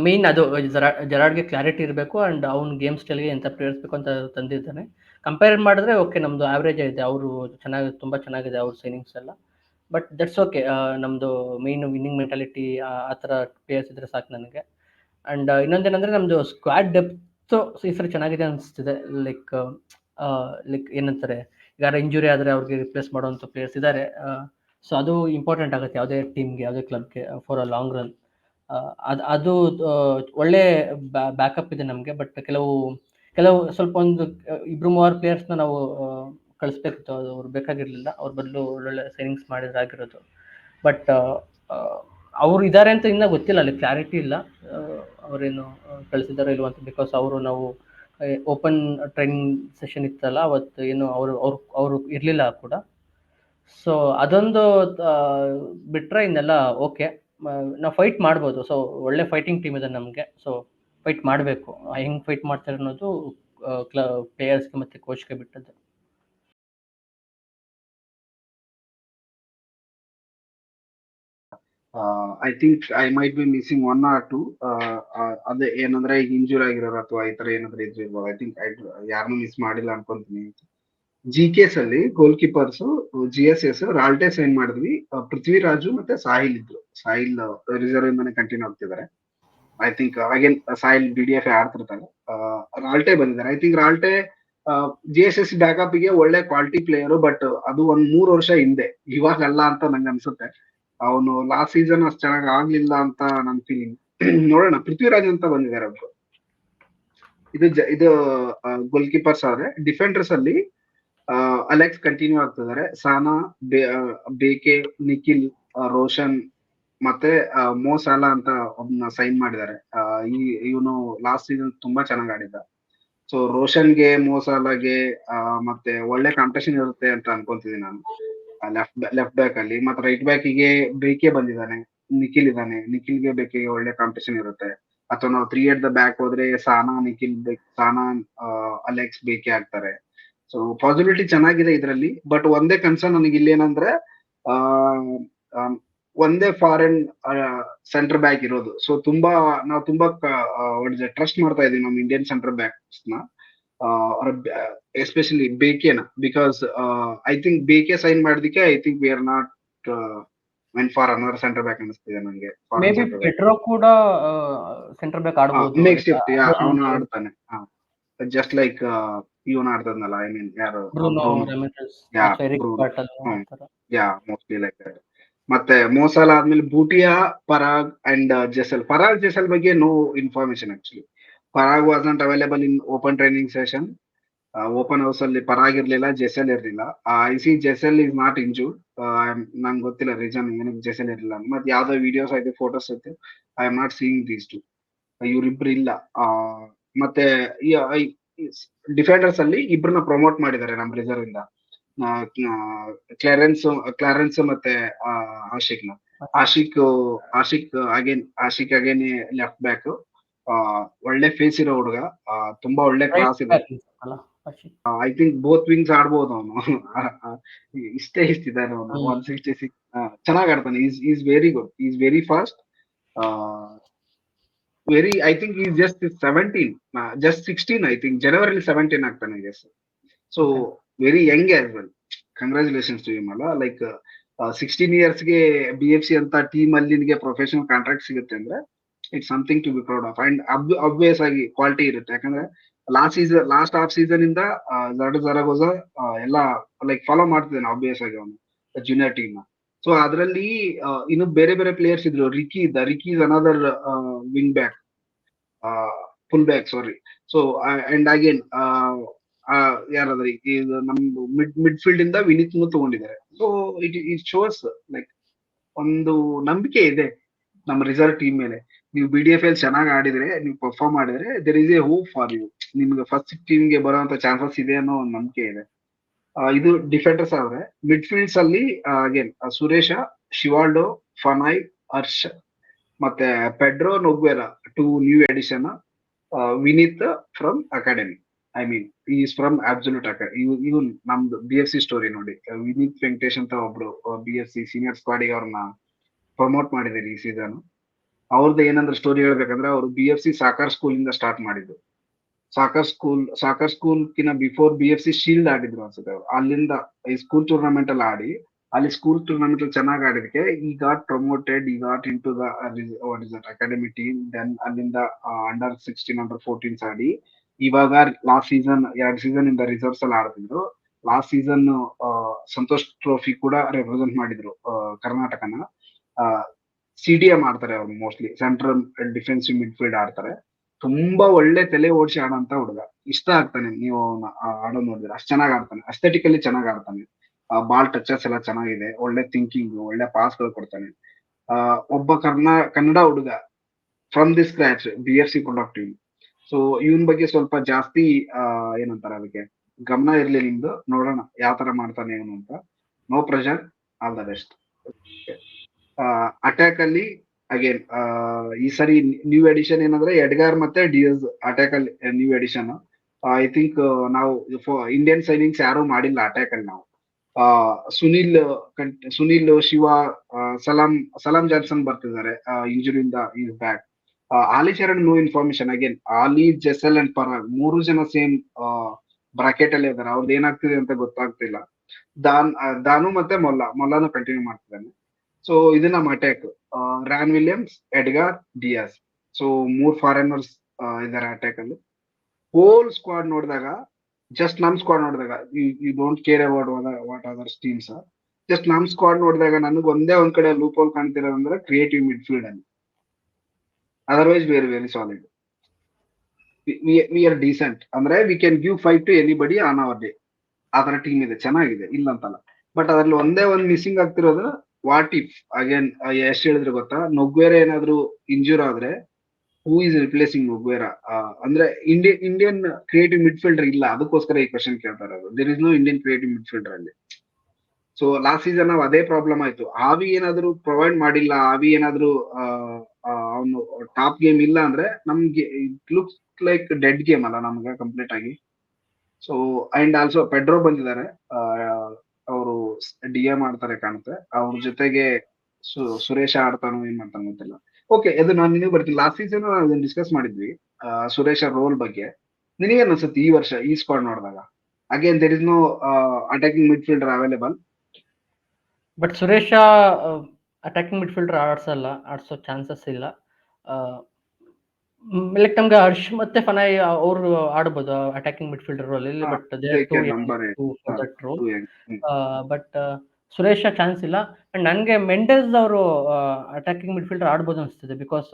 ಮೇನ್ ಅದು ಜೆರಾರ್ಡ್ಗೆ ಕ್ಲಾರಿಟಿ ಇರಬೇಕು. ಅಂಡ್ ಅವ್ನ ಗೇಮ್ ಸ್ಟೈಲ್ಗೆ ಎಂತ ಪ್ಲೇಯರ್ಸ್ ಬೇಕು ಅಂತ ತಂದಿದ್ದಾನೆ. ಕಂಪೇರ್ ಮಾಡಿದ್ರೆ ಓಕೆ, ನಮ್ದು ಆವ್ರೇಜ್ ಇದೆ. ಅವರು ತುಂಬಾ ಚೆನ್ನಾಗಿದೆ ಅವ್ರ ಸೈನಿಂಗ್ಸ್ ಎಲ್ಲ. But that's okay. ನಮ್ದು ಮೇನ್ ವಿನ್ನಿಂಗ್ ಮೆಂಟಾಲಿಟಿ ಆ ಥರ ಪ್ಲೇಯರ್ಸ್ ಇದ್ರೆ ಸಾಕು ನನಗೆ. ಅಂಡ್ ಇನ್ನೊಂದೇನಂದ್ರೆ ನಮ್ದು ಸ್ಕ್ವಾಡ್ ಡೆಪ್ತ್ ಈ ಸರಿ ಚೆನ್ನಾಗಿದೆ ಅನಿಸ್ತಿದೆ. ಲೈಕ್ ಲೈಕ್ ಏನಂತಾರೆ, ಯಾರ ಇಂಜುರಿ ಆದರೆ ಅವ್ರಿಗೆ ರಿಪ್ಲೇಸ್ ಮಾಡುವಂಥ ಪ್ಲೇಯರ್ಸ್ ಇದ್ದಾರೆ. ಸೊ ಅದು ಇಂಪಾರ್ಟೆಂಟ್ ಆಗುತ್ತೆ ಯಾವುದೇ ಟೀಮ್ಗೆ, ಯಾವುದೇ ಕ್ಲಬ್ಗೆ ಫಾರ್ ಅ ಲಾಂಗ್ ರನ್. ಅದು ಒಳ್ಳೆ ಬ್ಯಾಕಪ್ ಇದೆ ನಮಗೆ. ಬಟ್ ಕೆಲವು ಸ್ವಲ್ಪ ಒಂದು 2-3 ಪ್ಲೇಯರ್ಸ್ನ ನಾವು ಕಳಿಸ್ಬೇಕಿತ್ತು, ಅದು ಅವ್ರು ಬೇಕಾಗಿರಲಿಲ್ಲ. ಅವ್ರ ಬದಲು ಒಳ್ಳೊಳ್ಳೆ ಸೈನಿಂಗ್ಸ್ ಮಾಡಿದ್ರಾಗಿರೋದು. ಬಟ್ ಅವರು ಇದ್ದಾರೆ ಅಂತ ಇನ್ನೂ ಗೊತ್ತಿಲ್ಲ, ಅಲ್ಲಿ ಕ್ಲಾರಿಟಿ ಇಲ್ಲ ಅವರೇನು ಕಳಿಸಿದಾರೋ ಇಲ್ವ ಅಂತ. ಬಿಕಾಸ್ ನಾವು ಓಪನ್ ಟ್ರೈನಿಂಗ್ ಸೆಷನ್ ಇತ್ತಲ್ಲ ಅವತ್ತು, ಏನು ಅವರು ಇರಲಿಲ್ಲ ಕೂಡ. ಸೊ ಅದೊಂದು ಬಿಟ್ಟರೆ ಇನ್ನೆಲ್ಲ ಓಕೆ, ನಾವು ಫೈಟ್ ಮಾಡ್ಬೋದು. ಸೊ ಒಳ್ಳೆ ಫೈಟಿಂಗ್ ಟೀಮ್ ಇದೆ ನಮಗೆ. ಸೊ ಫೈಟ್ ಮಾಡಬೇಕು. ಹೆಂಗೆ ಫೈಟ್ ಮಾಡ್ತಾರೆ ಅನ್ನೋದು ಪ್ಲೇಯರ್ಸ್ಗೆ ಮತ್ತು ಕೋಚ್ಗೆ ಬಿಟ್ಟದ್ದು. I think I might be missing 1 or 2. ಅದೇ ಏನಂದ್ರೆ ಈಗ ಇಂಜೂರ್ ಆಗಿರೋರು ಅಥವಾ ಈ ತರ ಏನಾದ್ರು ಇದ್ರು ಇರ್ಬೋದು. ಐ ಥಿಂಕ್ ಯಾರನ್ನೂ ಮಿಸ್ ಮಾಡಿಲ್ಲ ಅನ್ಕೊಂತೀನಿ. GKS ಅಲ್ಲಿ ಗೋಲ್ ಕೀಪರ್ಸ್ GSS ರಾಲ್ಟೆ ಸೈನ್ ಮಾಡಿದ್ವಿ. ಪೃಥ್ವಿರಾಜು ಮತ್ತೆ ಸಾಹಿಲ್ ಇದ್ರು. ಸಾಹಿಲ್ ರಿಸರ್ವ್ ಇಂದಾನೆ ಕಂಟಿನ್ಯೂ ಆಗ್ತಿದ್ದಾರೆ. I think again Sahil BDF ಆಡ್ತಿರ್ತಾರೆ. ರಾಲ್ಟೆ ಬಂದಿದ್ದಾರೆ. ಐ ಥಿಂಕ್ ರಾಲ್ಟೆ GSS ಬ್ಯಾಕಪ್ ಗೆ ಒಳ್ಳೆ ಕ್ವಾಲಿಟಿ ಪ್ಲೇಯರ್. ಬಟ್ ಅದು 3 ವರ್ಷ ಹಿಂದೆ, ಇವಾಗಲ್ಲ ಅಂತ ನಂಗೆ ಅನ್ಸುತ್ತೆ. ಅವನು ಲಾಸ್ಟ್ ಸೀಸನ್ ಅಷ್ಟು ಚೆನ್ನಾಗಿ ಆಗ್ಲಿಲ್ಲ ಅಂತ ನನ್ ಫೀಲಿಂಗ್. ನೋಡೋಣ. ಪೃಥ್ವಿರಾಜ್ ಅಂತ ಬಂದಿದ್ದಾರೆ ಒಬ್ರು. ಇದು ಗೋಲ್ ಕೀಪರ್ಸ್ ಆದ್ರೆ. ಡಿಫೆಂಡರ್ಸ್ ಅಲ್ಲಿ ಅಲೆಕ್ಸ್ ಕಂಟಿನ್ಯೂ ಆಗ್ತಿದ್ದಾರೆ. ಸಾನಾ, ಬೇಕೆ, ನಿಖಿಲ್, ರೋಷನ್ ಮತ್ತೆ ಮೋ ಸಾಲಾ ಅಂತ ಒಬ್ನ ಸೈನ್ ಮಾಡಿದ್ದಾರೆ. ಇವನು ಲಾಸ್ಟ್ ಸೀಸನ್ ತುಂಬಾ ಚೆನ್ನಾಗಿ ಆಡಿದ್ದ. ಸೊ ರೋಷನ್ಗೆ, ಮೋ ಸಾಲಾಗೆ ಮತ್ತೆ ಒಳ್ಳೆ ಕಾಂಪಿಟೇಷನ್ ಇರುತ್ತೆ ಅಂತ ಅನ್ಕೊಂತಿದ್ದೀನಿ ನಾನು. ಲೆಫ್ಟ್ ಬ್ಯಾಕ್ ಅಲ್ಲಿ. ಮತ್ತೆ ರೈಟ್ ಬ್ಯಾಕ್ ಗೆ ಬೇಕೆ ಬಂದಿದ್ದಾನೆ, ನಿಖಿಲ್ ಇದ್ದಾನೆ. ನಿಖಿಲ್ಗೆ ಬೇಕೆಗೆ ಒಳ್ಳೆ ಕಾಂಪಿಟೇಷನ್ ಇರುತ್ತೆ. ಅಥವಾ ನಾವು 3 at the back ಹೋದ್ರೆ ಸಾನಾ, ನಿಖಿಲ್, ಸಾನಾ, ಅಲೆಕ್ಸ್, ಬೇಕೆ ಆಗ್ತಾರೆ. ಸೊ ಪಾಸಿಬಿಲಿಟಿ ಚೆನ್ನಾಗಿದೆ ಇದರಲ್ಲಿ. ಬಟ್ ಒಂದೇ ಕನ್ಸರ್ನ್ ನನಗೆ ಇಲ್ಲಿ ಏನಂದ್ರೆ ಒಂದೇ ಫಾರಿನ್ ಸೆಂಟರ್ ಬ್ಯಾಕ್ ಇರೋದು. ಸೊ ನಾವು ತುಂಬಾ ಟ್ರಸ್ಟ್ ಮಾಡ್ತಾ ಇದೀವಿ ನಮ್ಮ ಇಂಡಿಯನ್ ಸೆಂಟರ್ ಬ್ಯಾಕ್ಸ್ ನ, ಎಸ್ಪೆಷಲಿ ಬೇಕೆನ. Because I think Bheke sign ಮಾಡೋದಕ್ಕೆ I think we are not went for another center back ಅನಿಸ್ತಿದೆ ನನಗೆ. ಮೇ ಬಿ ಪೆಡ್ರೋ ಕೂಡ ಸೆಂಟರ್ ಬ್ಯಾಕ್ ಆಡಬಹುದು. ನೆಕ್ಸ್ಟ್ ಶಿಫ್ಟ್ ಅವನು ಆಡ್ತಾನೆ. ಜಸ್ಟ್ ಲೈಕ್ ಇವನ್ ಆಡ್ತದ್ನಲ್ಲ, ಐ ಮೀನ್ ಯಾರು, ಮೋಸ್ಟ್ಲಿ ಲೈಕ್ ದಟ್. ಮತ್ತೆ ಮೋಸಾಲ ಆದ್ಮೇಲೆ ಬೂಟಿಯಾ, ಪರಾಗ್ ಅಂಡ್ ಜೆಸಲ್. ಜೆಸಲ್ ಬಗ್ಗೆ no information actually. Parag was not available in open training session. Open house ಅಲ್ಲಿ ಪರಾಗ್ ಇರ್ಲಿಲ್ಲ, ಜೆಸಲ್ ಇರ್ಲಿಲ್ಲ. I see Jessel is not injured. ನಂಗೆ ಗೊತ್ತಿಲ್ಲ ರೀಸನ್ ಏನಕ್ಕೆ ಜೆಸಲ್ ಇರ್ಲಿಲ್ಲ. ಮತ್ತೆ ಯಾವ್ದೋ ವಿಡಿಯೋಸ್ ಆಯ್ತು, ಫೋಟೋಸ್ ಆಯ್ತು, I am not seeing these two. ಇವ್ರಿಬ್ರು ಇಲ್ಲ. ಮತ್ತೆ ಡಿಫೆಂಡರ್ಸ್ ಅಲ್ಲಿ ಇಬ್ರನ್ನ ಪ್ರಮೋಟ್ ಮಾಡಿದ್ದಾರೆ ನಮ್ಮ ರಿಸರ್ವ್ ಇಂದ. ಕ್ಲಾರೆನ್ಸ್ ಮತ್ತೆ ಆಶಿಕ್ ಅಗೇನ್ ಲೆಫ್ಟ್ ಬ್ಯಾಕ್. ಒಳ್ಳೆ ಫೇಸ್ ಇರೋ ಹುಡುಗ, ತುಂಬಾ ಒಳ್ಳೆ ಕ್ಲಾಸ್ ಇದೆ. ಐ ಥಿಂಕ್ ಬೋತ್ ವಿಂಗ್ಸ್ ಆಡ್ಬೋದು ಅವನು. ಇಷ್ಟಿದ್ದಾನೆ ಅವನು. 166 ಚೆನ್ನಾಗ್ ಆಡ್ತಾನೆ. Is very good. Is very fast. I think is just 17, just 16. I think ಜನವರಿ 17 ಆಗ್ತಾನೆ. So very young as well. Congratulations to him ಅಲ್ಲ. ಲೈಕ್ 16 years ಗೆ BFC ಅಂತ ಟೀಮ್ ಅಲ್ಲಿ ನಿಮಗೆ ಪ್ರೊಫೆಷನಲ್ ಕಾಂಟ್ರಾಕ್ಟ್ ಸಿಗುತ್ತೆ ಅಂದ್ರೆ it's something to be proud of. And obvious ಆಗಿ ಕ್ವಾಲಿಟಿ ಇರುತ್ತೆ. ಯಾಕಂದ್ರೆ ಲಾಸ್ಟ್ ಹಾಫ್ ಸೀಸನ್ ಇಂದ ಜರಗೋಜ ಎಲ್ಲ ಲೈಕ್ ಫಾಲೋ ಮಾಡ್ತಿದ್ದಾನೆ ಆಬ್ವಿಯಸ್ ಆಗಿ ಅವನು ಜೂನಿಯರ್ ಟೀಮ್ ನ. ಸೊ ಅದರಲ್ಲಿ ಇನ್ನು ಬೇರೆ ಬೇರೆ ಪ್ಲೇಯರ್ಸ್ ಇದ್ರು. Ricky is another wing back, full back sorry. So and again ಯಾರಾದ್ರಿ ಇದು ನಮ್ದು ಮಿಡ್ ಫೀಲ್ಡ್ ಇಂದ ವಿನೀತ್ನು ತಗೊಂಡಿದ್ದಾರೆ. ಸೊ ಇಟ್ ಶೋಸ್ ಲೈಕ್ ಒಂದು ನಂಬಿಕೆ ಇದೆ ನಮ್ಮ ರಿಸರ್ವ್ ಟೀಮ್ ಮೇಲೆ. ನೀವು BDFL ಚೆನ್ನಾಗಿ ಆಡಿದ್ರೆ, ನೀವು ಪರ್ಫಾರ್ಮ್ ಮಾಡಿದ್ರೆ, there is a hope for you. ನಿಮ್ಗೆ ಫಸ್ಟ್ ಟೀಮ್ ಗೆ ಬರುವಂತ ಚಾನ್ಸಸ್ ಇದೆ ಅನ್ನೋ ಒಂದು ನಂಬಿಕೆ ಇದೆ. ಇದು ಡಿಫೆಂಡರ್ಸ್ ಆದ್ರೆ. ಮಿಡ್ ಫೀಲ್ಡ್ಸ್ ಅಲ್ಲಿ ಅಗೇನ್ ಸುರೇಶ, ಶಿವಾಲ್ಡೋ, ಫನಾಯ್, ಹರ್ಷ್ ಮತ್ತೆ Pedro Nogueira, 2 new addition. Vineeth from academy. I mean is from absolute academy. ಇವನ್ ನಮ್ದು BFC ಸ್ಟೋರಿ ನೋಡಿ. ವಿನೀತ್ ವೆಂಕಟೇಶ್ ಅಂತ ಒಬ್ರು BFC ಸೀನಿಯರ್ ಸ್ಕ್ವಾಡಿಗೆ ಅವ್ರನ್ನ ಪ್ರಮೋಟ್ ಮಾಡಿದ್ದಾರೆ ಈ ಸೀಸನ್. ಅವ್ರದ್ದು ಏನಂದ್ರೆ ಸ್ಟೋರಿ ಹೇಳ್ಬೇಕಂದ್ರೆ, ಅವರು BFC ಸಾಕರ್ ಸ್ಕೂಲ್ ಇಂದ ಸ್ಟಾರ್ಟ್ ಮಾಡಿದ್ದು. ಸಾಕರ್ ಸ್ಕೂಲ್ ಕಿನ್ನ ಬಿಫೋರ್ BFC ಶೀಲ್ಡ್ ಆಡಿದ್ರು ಅನ್ಸುತ್ತೆ ಅವ್ರು. ಅಲ್ಲಿಂದ ಈ ಸ್ಕೂಲ್ ಟೂರ್ನಮೆಂಟ್ ಅಲ್ಲಿ ಆಡಿ, ಅಲ್ಲಿ ಸ್ಕೂಲ್ ಟೂರ್ನಮೆಂಟ್ ಅಲ್ಲಿ ಚೆನ್ನಾಗಿ ಆಡಿದಕ್ಕೆ he got promoted. He got into the academy team. Then ಅಲ್ಲಿಂದ ಅಂಡರ್ 16 ಅಂಡರ್ 14 ಆಡಿ ಇವಾಗ ಲಾಸ್ಟ್ ಸೀಸನ್ 2 ಸೀಸನ್ ಇಂದ ರಿಸರ್ವ್ಸ್ ಅಲ್ಲಿ ಆಡ್ತಿದ್ರು. ಲಾಸ್ಟ್ ಸೀಸನ್ ಸಂತೋಷ್ ಟ್ರೋಫಿ ಕೂಡ ರೆಪ್ರೆಸೆಂಟ್ ಮಾಡಿದ್ರು ಕರ್ನಾಟಕನ. CDM ಆಡ್ತಾರೆ ಅವ್ರು, ಮೋಸ್ಟ್ಲಿ ಸೆಂಟ್ರಲ್ ಡಿಫೆನ್ಸಿವ್ ಮಿಡ್ಫೀಲ್ಡ್ ಆಡ್ತಾರೆ. ತುಂಬಾ ಒಳ್ಳೆ ತಲೆ ಓಡಿಸಿ ಆಡೋಂತ ಹುಡುಗ, ಇಷ್ಟ ಆಗ್ತಾನೆ ನೀವು ಆಡೋ ನೋಡಿದ್ರೆ. ಅಷ್ಟ್ ಚೆನ್ನಾಗ್ ಆಡ್ತಾನೆ, ಅಸ್ಥೆಟಿಕಲಿ ಚೆನ್ನಾಗ್ ಆಡ್ತಾನೆ. ಬಾಲ್ ಟಚಸ್ ಎಲ್ಲ ಚೆನ್ನಾಗಿದೆ, ಒಳ್ಳೆ ಥಿಂಕಿಂಗ್, ಒಳ್ಳೆ ಪಾಸ್ ಗಳು ಕೊಡ್ತಾನೆ. ಒಬ್ಬ ಕನ್ನಡ ಹುಡುಗ from the scratch BFC product team. So ಇವನ್ ಬಗ್ಗೆ ಸ್ವಲ್ಪ ಜಾಸ್ತಿ ಏನಂತಾರೆ ಅದಕ್ಕೆ ಗಮನ ಇರ್ಲಿ ನಿಮ್ದು. ನೋಡೋಣ ಯಾವ ತರ ಮಾಡ್ತಾನೆ ಇವನು ಅಂತ. No pressure, all the best. Attack ಅಲ್ಲಿ ಅಗೇನ್ ಈ ಸರಿ ನ್ಯೂ ಎಡಿಷನ್ ಏನಂದ್ರೆ ಎಡ್ಗಾರ್ ಮತ್ತೆ ಡಿಯಸ್ ಅಟ್ಯಾಕ್ ಅಲ್ಲಿ ನ್ಯೂ ಎಡಿಷನ್. ಐ ಥಿಂಕ್ ನಾವು ಇಂಡಿಯನ್ ಸೈನಿಂಗ್ಸ್ ಯಾರು ಮಾಡಿಲ್ಲ ಅಟ್ಯಾಕ್ ಅಲ್ಲಿ ನಾವು. ಸುನಿಲ್ ಶಿವ, ಸಲಾಂ ಜಾನ್ಸನ್ ಬರ್ತಿದ್ದಾರೆ ಇಂಜುರಿಯಿಂದ, ಈಸ್ ಬ್ಯಾಕ್. ಆಲಿ ಶರಣ್ ನೋ ಇನ್ಫಾರ್ಮೇಶನ್. ಅಗೇನ್ ಆಲಿ, ಜೆಸಲ್ ಅಂಡ್ ಪರಾಗ್ 3 ಜನ ಸೇಮ್ ಬ್ರಾಕೆಟ್ ಅಲ್ಲಿ ಇದಾರೆ. ಅವ್ರದ್ದು ಏನಾಗ್ತಿದೆ ಅಂತ ಗೊತ್ತಾಗ್ತಿಲ್ಲ. ದಾನು ಮತ್ತೆ ಮೊಲ್ಲಾನು ಕಂಟಿನ್ಯೂ ಮಾಡ್ತಿದ್ದಾನೆ. ಸೊ ಇದು ನಮ್ಮ attack. Ryan Williams, Edgar, Dias. So 3 foreigners ಇದಾರೆ ಅಟ್ಯಾಕ್ ಅಲ್ಲಿ. ಹೋಲ್ ಸ್ಕ್ವಾಡ್ ನೋಡಿದಾಗ, ಜಸ್ಟ್ ನಮ್ ಸ್ಕ್ವಾಡ್ ನೋಡಿದಾಗ, you don't care about what others teams. Just ನಮ್ ಸ್ಕ್ವಾಡ್ ನೋಡಿದಾಗ ನನಗೆ ಒಂದೇ ಒಂದ್ ಕಡೆ ಲೂಪ್ ಹೋಲ್ ಕಾಣ್ತಿರೋದಂದ್ರೆ ಕ್ರಿಯೇಟಿವ್ ಮಿಡ್ಫೀಲ್ಡ್ ಅಲ್ಲಿ. Otherwise we are very solid. We are decent. ಅಂದ್ರೆ we can give fight to anybody on our day. ಆ ತರ ಟೀಮ್ ಇದೆ, ಚೆನ್ನಾಗಿದೆ, ಇಲ್ಲ ಅಂತಲ್ಲ. ಬಟ್ ಅದ್ರಲ್ಲಿ ಒಂದೇ ಒಂದ್ ಮಿಸ್ಸಿಂಗ್ ಆಗ್ತಿರೋದು, ವಾಟ್ ಇಫ್ ಅಗೇನ್ ಎಷ್ಟು ಹೇಳಿದ್ರೆ ಗೊತ್ತಾ, ನೊಗ್ವೇರ ಏನಾದ್ರು ಇಂಜೂರ್ ಆದ್ರೆ ಹೂ ಇಸ್ ರಿಪ್ಲೇಸಿಂಗ್ ನೊಗ್ವೇರ? ಅಂದ್ರೆ ಇಂಡಿಯನ್ ಕ್ರಿಯೇಟಿವ್ ಮಿಡ್ಫೀಲ್ಡರ್ ಇಲ್ಲ, ಅದಕ್ಕೋಸ್ಕರ ಈ ಕ್ವಶನ್ ಕೇಳ್ತಾ ಇರೋದು. There is no Indian creative midfielder ಅಲ್ಲಿ. ಸೊ ಲಾಸ್ಟ್ ಸೀಸನ್ ನಾವು ಅದೇ ಪ್ರಾಬ್ಲಮ್ ಆಯ್ತು. ಆವಿ ಏನಾದ್ರು ಪ್ರೊವೈಡ್ ಮಾಡಿಲ್ಲ, ಆವಿ ಏನಾದ್ರು ಅವನು ಟಾಪ್ ಗೇಮ್ ಇಲ್ಲ ಅಂದ್ರೆ ನಮ್ಗೆ it looks like dead game ಅಲ್ಲ ನಮ್ಗೆ ಕಂಪ್ಲೀಟ್ ಆಗಿ. ಸೊ ಅಂಡ್ ಆಲ್ಸೋ ಪೆಡ್ರೋ ಬಂದಿದ್ದಾರೆ, ಅವರು DM ಆಡ್ತಾರೆ ಕಾಣುತ್ತೆ. ಅವ್ರ ಜೊತೆಗೆ ಸುರೇಶ ಆಡ್ತಾನೋ ಏನ್ ಮಾಡ್ತಾನೋ ಗೊತ್ತಿಲ್ಲ. ಓಕೆ, ಅದು ನಾನು ನಿನಗೆ ಬರ್ತೀನಿ. ಲಾಸ್ಟ್ ಸೀಸನ್ ಅದನ್ನ ಡಿಸ್ಕಸ್ ಮಾಡಿದ್ವಿ ಸುರೇಶ ರೋಲ್ ಬಗ್ಗೆ. ನಿನಗೇನ್ ಅನ್ಸುತ್ತೆ ಈ ವರ್ಷ ಈ ಸ್ಕ್ವಾಡ್ ನೋಡಿದಾಗ? Again there is no attacking midfielder available. But Suresh attacking midfielder ಆಡ್ಸೋ ಚಾನ್ಸಸ್ ಇಲ್ಲ. ಲೈಕ್ ನಮ್ಗೆ ಹರ್ಷ್ ಮತ್ತೆ ಫನಾಯ್ ಅವರು ಆಡ್ಬೋದು ಅಟ್ಯಾಕಿಂಗ್ ಮಿಡ್ಫೀಲ್ಡರ್ ರೋಲ್ ಅಲ್ಲಿ. But that role. But Suresh chance ಇಲ್ಲ. ಅಂಡ್ ನನ್ಗೆ ಮೆಂಡೆಸ್ ಅವರು ಅಟ್ಯಾಕಿಂಗ್ ಮಿಡ್ಫೀಲ್ಡರ್ ಆಡ್ಬೋದು ಅನಿಸ್ತದೆ. Because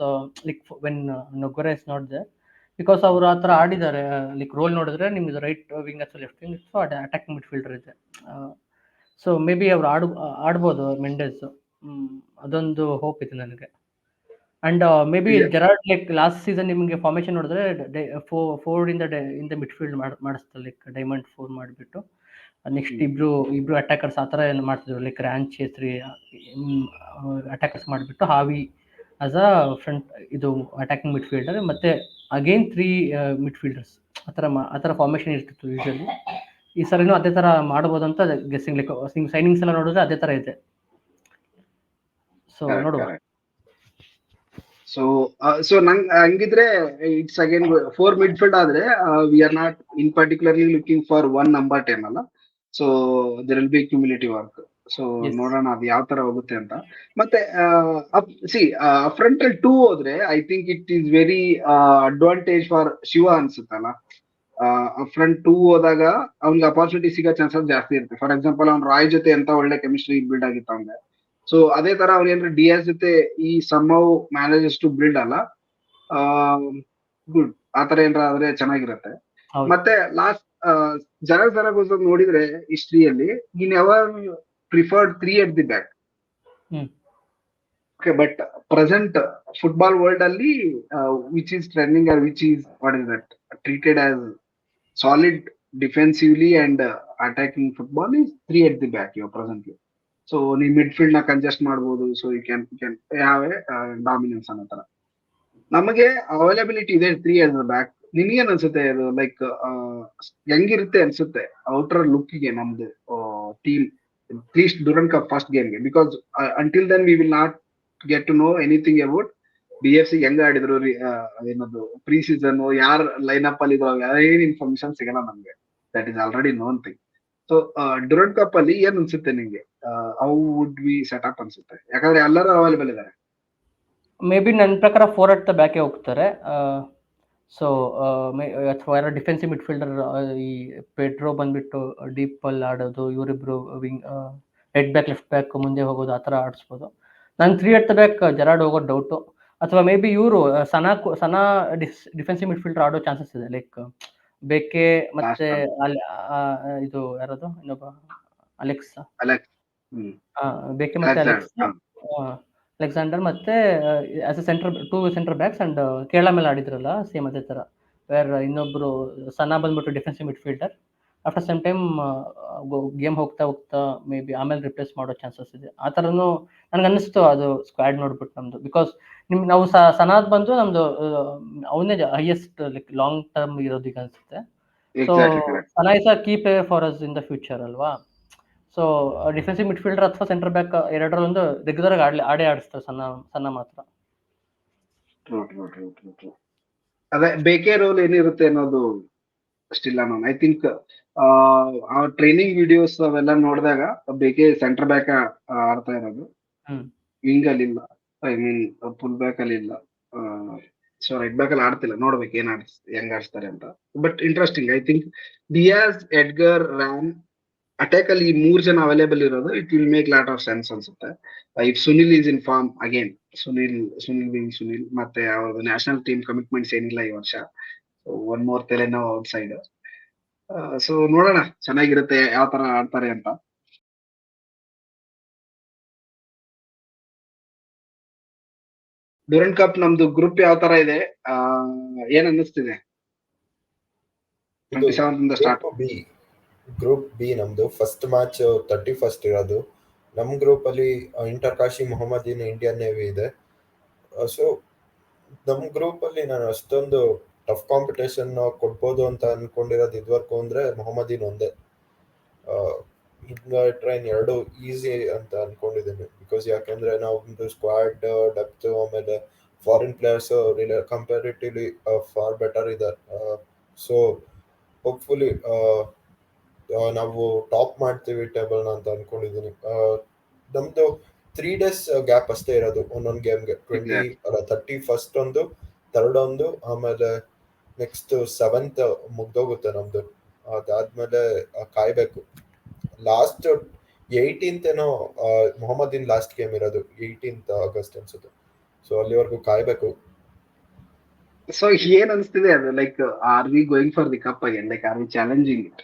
like when Nogueira is not there, because ಅವರು ಆ ಥರ ಆಡಿದ್ದಾರೆ. ಲೈಕ್ ರೋಲ್ ನೋಡಿದ್ರೆ ನಿಮ್ಗೆ ರೈಟ್ ವಿಂಗ್ ಅಥವಾ ಲೆಫ್ಟ್ ವಿಂಗ್ ಅಟ್ಯಾಕಿಂಗ್ ಮಿಡ್ಫೀಲ್ಡರ್ ಇದೆ. ಸೊ ಮೇ ಬಿ ಅವ್ರು ಆಡ್ಬೋದು ಮೆಂಡೆಸ್. ಅದೊಂದು ಹೋಪ್ ಇದೆ ನನಗೆ. And maybe Gerard, like last season ನಿಮಗೆ ಫಾರ್ಮೇಶನ್ ನೋಡಿದ್ರೆ 4 ಇಂದ ಮಿಡ್ಫೀಲ್ಡ್ ಮಾಡಿಸ್ತಾರೆ. ಲೈಕ್ ಡೈಮಂಡ್ 4 ಮಾಡಿಬಿಟ್ಟು ನೆಕ್ಸ್ಟ್ ಇಬ್ರು ಅಟ್ಯಾಕರ್ಸ್ ಆ ಥರ ಏನು ಮಾಡ್ತಿದ್ರು. ಲೈಕ್ ರ್ಯಾನ್ ಚೇತ್ರಿ ಅಟ್ಯಾಕರ್ಸ್ ಮಾಡಿಬಿಟ್ಟು ಹಾವಿ ಆಸ್ ಅ ಫ್ರಂಟ್ ಇದು ಅಟ್ಯಾಕಿಂಗ್ ಮಿಡ್ಫೀಲ್ಡರ್, ಮತ್ತೆ ಅಗೇನ್ 3 ಮಿಡ್ಫೀಲ್ಡರ್ಸ್ ಆ ಥರ ಫಾರ್ಮೇಶನ್ ಇರ್ತಿತ್ತು ಯೂಶಲಿ. ಈ ಸರಿನೂ ಅದೇ ಥರ ಮಾಡ್ಬೋದು ಅಂತ ಗೆಸ್ಸಿಂಗ್. ಲೈಕ್ ಸೈನಿಂಗ್ಸ್ ಎಲ್ಲ ನೋಡಿದ್ರೆ ಅದೇ ಥರ ಇದೆ. ಸೊ ನೋಡುವ. ಸೊ ನಂಗೆ ಹಂಗಿದ್ರೆ ಇಟ್ಸ್ ಅಗೇನ್ 4 ಮಿಡ್ಫೀಲ್ಡ್ ಆದ್ರೆ we are not in particularly looking for 1 number 10 ಅಲ್ಲ. So there will be cumulative work. So ನೋಡೋಣ ಅದು ಯಾವ ತರ ಹೋಗುತ್ತೆ ಅಂತ. ಮತ್ತೆ ಫ್ರಂಟ್ ಅಲ್ಲಿ 2 ಹೋದ್ರೆ I think it is very advantage for Shiva ಅನ್ಸುತ್ತಲ್ಲ. ಫ್ರಂಟ್ 2 ಹೋದಾಗ ಅವ್ನಿಗೆ ಅಪಾರ್ಚುನಿಟಿ ಸಿಗೋ ಚಾನ್ಸಸ್ ಜಾಸ್ತಿ ಇರುತ್ತೆ. ಫಾರ್ ಎಕ್ಸಾಂಪಲ್ ಅವ್ನು ರಾಯ್ ಜೊತೆ ಎಂತ ಒಳ್ಳೆ ಕೆಮಿಸ್ಟ್ರಿ ಬಿಲ್ಡ್ ಆಗಿತ್ತು ಅವ್ನಿಗೆ. ಸೊ ಅದೇ ತರ ಅವ್ರು ಏನಾದ್ರು DS ಜೊತೆ ಈ ಸಮ್ಮೌ ಮ್ಯಾನೇಜಸ್ ಟು ಬಿಲ್ಡ್ ಅಲ್ಲ, ಗುಡ್ ಆತರ ಏನಾರ ಆದ್ರೆ ಚೆನ್ನಾಗಿರುತ್ತೆ. ಮತ್ತೆ ಲಾಸ್ಟ್ ಜರಾಗೋಸ್ ನೋಡಿದ್ರೆ ಹಿಸ್ಟ್ರಿಯಲ್ಲಿ ಈ never preferred 3 at the back. Okay, but present football world ಅಲ್ಲಿ which is trending or which is what is that treated as solid defensively and attacking football is 3 at the back ಇವಾಗ ಪ್ರೆಸೆಂಟ್ಲಿ. ಸೊ ನೀವು ಮಿಡ್ಫೀಲ್ಡ್ ನ ಕಂಜೆಸ್ಟ್ ಮಾಡ್ಬೋದು. ಸೊ ಯು ಕ್ಯಾನ್ ಯಾವೇ ಡಾಮಿನೆನ್ಸ್ ಅನ್ನೋ ತರ ನಮಗೆ ಅವೈಲಬಿಲಿಟಿ ಇದೆ 3 at the back. ನಿಮ್ಗೇನ್ ಅನ್ಸುತ್ತೆ ಅದು? ಲೈಕ್ ಹೆಂಗಿರುತ್ತೆ ಅನ್ಸುತ್ತೆ ಔಟರ್ ಲುಕ್ಗೆ ನಮ್ದು team, at least Durand cup first ಗೇಮ್ಗೆ? Because until then we will not get to know anything about BFC ಹೆಂಗ ಆಡಿದ್ರು, ಏನದು ಪ್ರೀ ಸೀಸನ್, ಯಾರ್ ಲೈನ್ ಅಪ್ ಅಲ್ಲಿ ಏನ್ ಇನ್ಫಾರ್ಮೇಶನ್ ಸಿಗಲ್ಲ ನಮ್ಗೆ. That is already known thing. So Durand cup ಅಲ್ಲಿ ಏನ್ ಅನ್ಸುತ್ತೆ ನಿಮ್ಗೆ? How would we set up ಅನ್ಸುತ್ತೆ? ಯಾಕಂದ್ರೆ ಎಲ್ಲರೂ ಅವೈಲೇಬಲ್ ಇದಾರೆ. ಮೇ ಬಿ ನನ್ನ ಪ್ರಕಾರ 4 at the back ಹೋಗ್ತಾರೆ. ಸೊ ಅಥವಾ ಯಾರೋ ಡಿಫೆನ್ಸಿವ್ ಮಿಡ್ಫೀಲ್ಡರ್ ಈ ಪೆಡ್ರೋ ಬಂದ್ಬಿಟ್ಟು ಡೀಪ್ ಅಲ್ಲಿ ಆಡೋದು, ಇವರಿಬ್ರು wing right back left back ಮುಂದೆ ಹೋಗೋದು, ಆ ಥರ ಆಡಿಸ್ಬೋದು. ನಂಗೆ 3 ಎಟ್ ದ ಬ್ಯಾಕ್ ಜೆರಾರ್ಡ್ ಹೋಗೋದು ಡೌಟು. ಅಥವಾ ಮೇ ಬಿ ಇವರು ಸನಾ ಡಿಫೆನ್ಸಿವ್ ಮಿಡ್ಫೀಲ್ಡರ್ ಆಡೋ ಚಾನ್ಸಸ್ ಇದೆ. ಲೈಕ್ ಬೇಕೆ ಮತ್ತೆ ಇದು ಯಾರದು ಇನ್ನೊಬ್ಬ ಅಲೆಕ್ಸ್ ಬೇಕೆ ಮತ್ತೆ ಅಲೆಕ್ಸಾಂಡರ್ ಮತ್ತೆ as a two centre backs and Kerala ಮೇಲೆ ಆಡಿದ್ರಲ್ಲ ಸೇಮ್ ಅದೇ ತರ. ವೇರ್ ಇನ್ನೊಬ್ರು ಸನಾ ಬಂದ್ಬಿಟ್ಟು defensive midfielder. After some time game ಹೋಗ್ತಾ ಹೋಗ್ತಾ ಮೇ ಬಿ ಆಮೇಲೆ ರಿಪ್ಲೇಸ್ ಮಾಡೋ ಚಾನ್ಸಸ್ ಇದೆ. ಆ ಥರನೂ ನನಗೆ ಅನ್ನಿಸ್ತು ಅದು ಸ್ಕ್ವಾಡ್ ನೋಡ್ಬಿಟ್ಟು ನಮ್ದು. ಬಿಕಾಸ್ ನಾವು ಸನಾದ್ ಬಂದು ನಮ್ದು ಅವನೇ ಹೈಯೆಸ್ಟ್ ಲೈಕ್ ಲಾಂಗ್ ಟರ್ಮ್ ಇರೋದು ಈಗ ಅನ್ಸುತ್ತೆ. So Sana is a key player for us in the future ಅಲ್ವಾ. ಸೊ ಡಿಫೆನ್ಸಿವ್ ಮಿಡ್ಫೀಲ್ಡರ್ ಅಥವಾ ಸೆಂಟರ್ ಬ್ಯಾಕ್ ಎರಡರಲ್ಲೊಂದು ರೆಗ್ಯುಲರ್ ಆಗಿ ಆಡೇ ಆಡಿಸ್ತಾರೆ ಸಣ್ಣ ಮಾತ್ರ. ಅದೇ ಬೇಕೆ ರೋಲ್ ಏನಿರುತ್ತೆ ಅನ್ನೋದು ಸ್ಟಿಲ್ ನಾನು ಐ ಥಿಂಕ್ ಆ ಟ್ರೈನಿಂಗ್ ವಿಡಿಯೋಸ್ ಅವೆಲ್ಲ ನೋಡಿದಾಗ ಬೇಕೆ ಸೆಂಟರ್ ಬ್ಯಾಕ್ ಆಡ್ತಾ ಇರೋದು, ವಿಂಗ್ ಅಲ್ಲಿ ಇಲ್ಲ, ಐ ಮೀನ್ ಫುಲ್ ಬ್ಯಾಕ್ ಅಲ್ಲಿ ಇಲ್ಲ. ಸೊ ರೈಟ್ ಬ್ಯಾಕ್ ಅಲ್ಲಿ ಆಡ್ತಿಲ್ಲ, ನೋಡ್ಬೇಕು ಹೆಂಗ್ ಆಡಿಸ್ತಾರೆ ಅಂತ. But interesting. I think Dias, Edgar, Ryan attack ಅಲ್ಲಿ 3 ಜನ ಅವೈಲೇಬಲ್ ಇರೋದು it will make lot of sense ಅನ್ಸುತ್ತೆ. If Sunil is in form again, Sunil ಮತ್ತೆ ಅವ್ರದ್ದು ನ್ಯಾಷನಲ್ ಟೀಮ್ ಕಮಿಟ್ಮೆಂಟ್ಸ್ ಏನಿಲ್ಲ ಈ ವರ್ಷ. ಒನ್ ಮೋರ್ ತೆಲೆನೋ ಔಟ್ ಸೈಡ್. ಸೊ ನೋಡೋಣ, ಚೆನ್ನಾಗಿರುತ್ತೆ ಯಾವ ತರ ಆಡ್ತಾರೆ ಅಂತ. ಡ್ಯೂರೆಂಟ್ ಕಪ್ ನಮ್ದು ಗ್ರೂಪ್ ಯಾವ ತರ ಇದೆ, ಏನ್ ಅನ್ನಿಸ್ತಿದೆ? ಗ್ರೂಪ್ ಬಿ ನಮ್ದು ಫಸ್ಟ್ ಮ್ಯಾಚ್ 31st ಇರೋದು. ನಮ್ ಗ್ರೂಪ್ ಅಲ್ಲಿ ಇಂಟರ್ಕಾಶಿ, ಮೊಹಮ್ಮದೀನ್, ಇಂಡಿಯನ್ ನೇವಿ ಇದೆ. ಸೊ ನಮ್ ಗ್ರೂಪ್ ಅಲ್ಲಿ ನಾನು ಅಷ್ಟೊಂದು ಟಫ್ ಕಾಂಪಿಟೇಷನ್ ಕೊಡ್ಬೋದು ಅಂತ ಅನ್ಕೊಂಡಿರೋದು ಇದುವರೆಗೂ ಅಂದ್ರೆ ಮೊಹಮ್ಮದೀನ್ ಒಂದೇ. ಟ್ರೈನ್ 2 ಈಸಿ ಅಂತ ಅನ್ಕೊಂಡಿದ್ದೀನಿ. ಬಿಕಾಸ್ ಯಾಕಂದ್ರೆ ನಾವು ಸ್ಕ್ವಾಡ್ ಡೆಪ್ತ್ ಆಮೇಲೆ foreign players comparatively for better ಇದೆ. ಸೊ ಹೋಪ್ಫುಲಿ ನಾವು ಟಾಪ್ ಮಾಡ್ತೀವಿ ಟೇಬಲ್ನ ಅಂತ ಅನ್ಕೊಂಡಿದ್ದೀನಿ. ನಮ್ದು 3 days ಗ್ಯಾಪ್ ಅಷ್ಟೇ ಇರೋದು ಒಂದೊಂದು ಗೇಮ್ಗೆ. 31st ಒಂದು, 3rd ಒಂದು, ಆಮೇಲೆ ನೆಕ್ಸ್ಟ್ 7th ಮುಗ್ದೋಗುತ್ತೆ ನಮ್ದು. ಅದಾದ್ಮೇಲೆ ಕಾಯ್ಬೇಕು. ಲಾಸ್ಟ್ 18th ಏನೋ ಮೊಹಮ್ಮದೀನ್ ಲಾಸ್ಟ್ ಗೇಮ್ ಇರೋದು, 18th August ಅನ್ಸುತ್ತೆ. ಸೊ ಅಲ್ಲಿವರೆಗೂ ಕಾಯ್ಬೇಕು. ಸೊ ಏನ್ ಅನ್ಸ್ತಿದೆ ಅದು, like are we going for the cup again, like are we challenging it,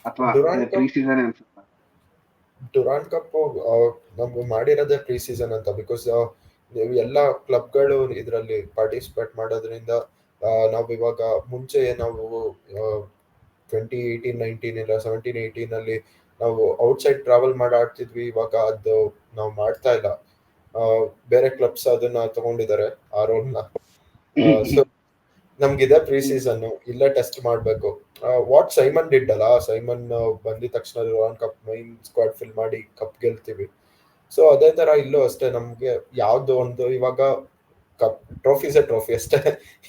ಅಥವಾ ಪ್ರೀ ಸೀಸನ್ ಅನ್ಸುತ್ತಾ? ಡುರಾಂಡ್ ಕಪ್ ನಮ್ಗೆ ಮಾಡಿರೋದೇ ಪ್ರೀ ಸೀಸನ್ ಅಂತ. ಬಿಕಾಸ್ ಎಲ್ಲ ಕ್ಲಬ್ಗಳು ಇದರಲ್ಲಿ ಪಾರ್ಟಿಸಿಪೇಟ್ ಮಾಡೋದ್ರಿಂದ ನಾವು ಇವಾಗ ಮುಂಚೆ ನಾವು 2018-19 ಇಲ್ಲ 17-18 ಅಲ್ಲಿ ನಾವು ಔಟ್ಸೈಡ್ ಟ್ರಾವೆಲ್ ಮಾಡಿ ಆಡ್ತಿದ್ವಿ. ಇವಾಗ ಅದು ನಾವು ಮಾಡ್ತಾ ಇಲ್ಲ. ಬೇರೆ ಕ್ಲಬ್ಸ್ ಅದನ್ನ ತಗೊಂಡಿದ್ದಾರೆ ಆ ರೋಲ್ನ. ಸೊ ನಮ್ಗಿದೆ ಪ್ರೀ ಸೀಸನ್, ಇಲ್ಲೇ ಟೆಸ್ಟ್ ಮಾಡ್ಬೇಕು. ವಾಟ್ ಸೈಮನ್ ಡಿಡ್ ಅಲ್ಲ, ಸೈಮನ್ ಬಂದಿದ ತಕ್ಷಣ Durand cup main squad fill ಮಾಡಿ ಕಪ್ ಗೆಲ್ತೀವಿ. ಸೊ ಅದೇ ತರ ಇಲ್ಲೂ ಅಷ್ಟೇ. ನಮ್ಗೆ ಯಾವ್ದೋ ಒಂದು ಇವಾಗ ಕಪ್ ಟ್ರೋಫಿ ಅಷ್ಟೇ.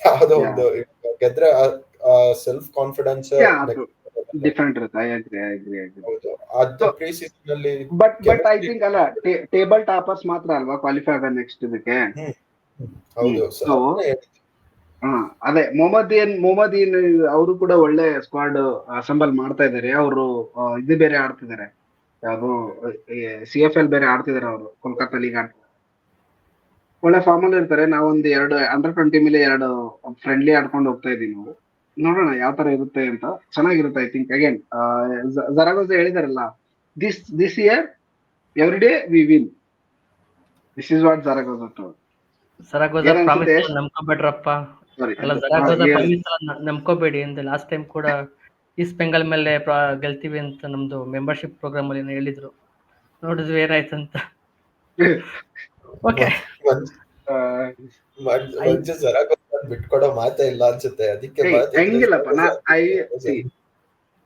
ಯಾವ್ದೋ ಒಂದು ಗೆದ್ರೆ ಸೆಲ್ಫ್ ಕಾನ್ಫಿಡೆನ್ಸ್ ಡಿಫರೆಂಟ್ ಇರುತ್ತೆ. I agree. ಅದು ಪ್ರೀ ಸೀಸನ್ ಅಲ್ಲಿ ಬಟ್ ಐ ಥಿಂಕ್ ಅಲ್ಲ, ಟೇಬಲ್ ಟಾಪರ್ಸ್ ಮಾತ್ರ ಅಲ್ವಾ ಕ್ವಾಲಿಫೈ ಆಗ ನೆಕ್ಸ್ಟ್ ಇದಕ್ಕೆ. ಹೌದು. ಅದೇ ಮೊಹಮ್ಮದೀನ್ ಅವರು ಕೂಡ ಒಳ್ಳೆ ಸ್ಕ್ವಾಡ್ ಅಸೆಂಬಲ್ ಮಾಡ್ತಾ ಇದಾರೆ. ಅವರು ಇದು ಬೇರೆ ಆಡ್ತಿದ್ದಾರೆ, ಯಾವುದು CFL ಬೇರೆ ಆಡ್ತಿದಾರೆ. ಅವರು ಕೋಲ್ಕತ್ತಾ ಲೀಗ್ ಆಡ್ತಿದ್ದಾರೆ, ಒಳ್ಳೆ ಫಾರ್ಮ್ ಅಲ್ಲಿ ಇರ್ತಾರೆ. ನಾವೊಂದು 2 ಅಂಡರ್-20 ಮೇಲೆ 2 ಫ್ರೆಂಡ್ಲಿ ಆಡ್ಕೊಂಡು ಹೋಗ್ತಾ ಇದೀವಿ ನಾವು. ನೋಡೋಣ ಯಾವ ತರ ಇರುತ್ತೆ ಅಂತ. ಚೆನ್ನಾಗಿರುತ್ತೆ ಐ ಥಿಂಕ್. ಅಗೇನ್ ಜರಾಗೋಜ ಹೇಳಿದಾರಲ್ಲ, this year every day we win. This is what Zaragoza told. Zaragoza promise ನಂಬ್ಕೋಬೇಡ್ರಪ್ಪ, ಅಲ್ಲ ಜರಾಗೋಜ ಪ್ರಾಮಿಸ್ ನಂಬ್ಕೋಬೇಡಿ ಅಂತ ಲಾಸ್ಟ್ ಟೈಮ್ ಕೂಡ ಈಸ್ಟ್ ಬೆಂಗಾಲ್ ಮೇಲೆ ಗೆಲ್ತೀವಿ ಅಂತ ನಮ್ದು ಮೆಂಬರ್ಶಿಪ್ ಪ್ರೋಗ್ರಾಮ್ ಅಲ್ಲಿ ಹೇಳಿದ್ರು. ನೋಡಿದ್ವಿ ಏನಾಯ್ತು ಅಂತ. ಓಕೆ, ಬಿಟ್ಕೊಡೋ ಮಾತೇ ಇಲ್ಲ ಅನ್ಸುತ್ತೆ. ಅದಕ್ಕೆ ಹೆಂಗಿಲ್ಲಪ್ಪ,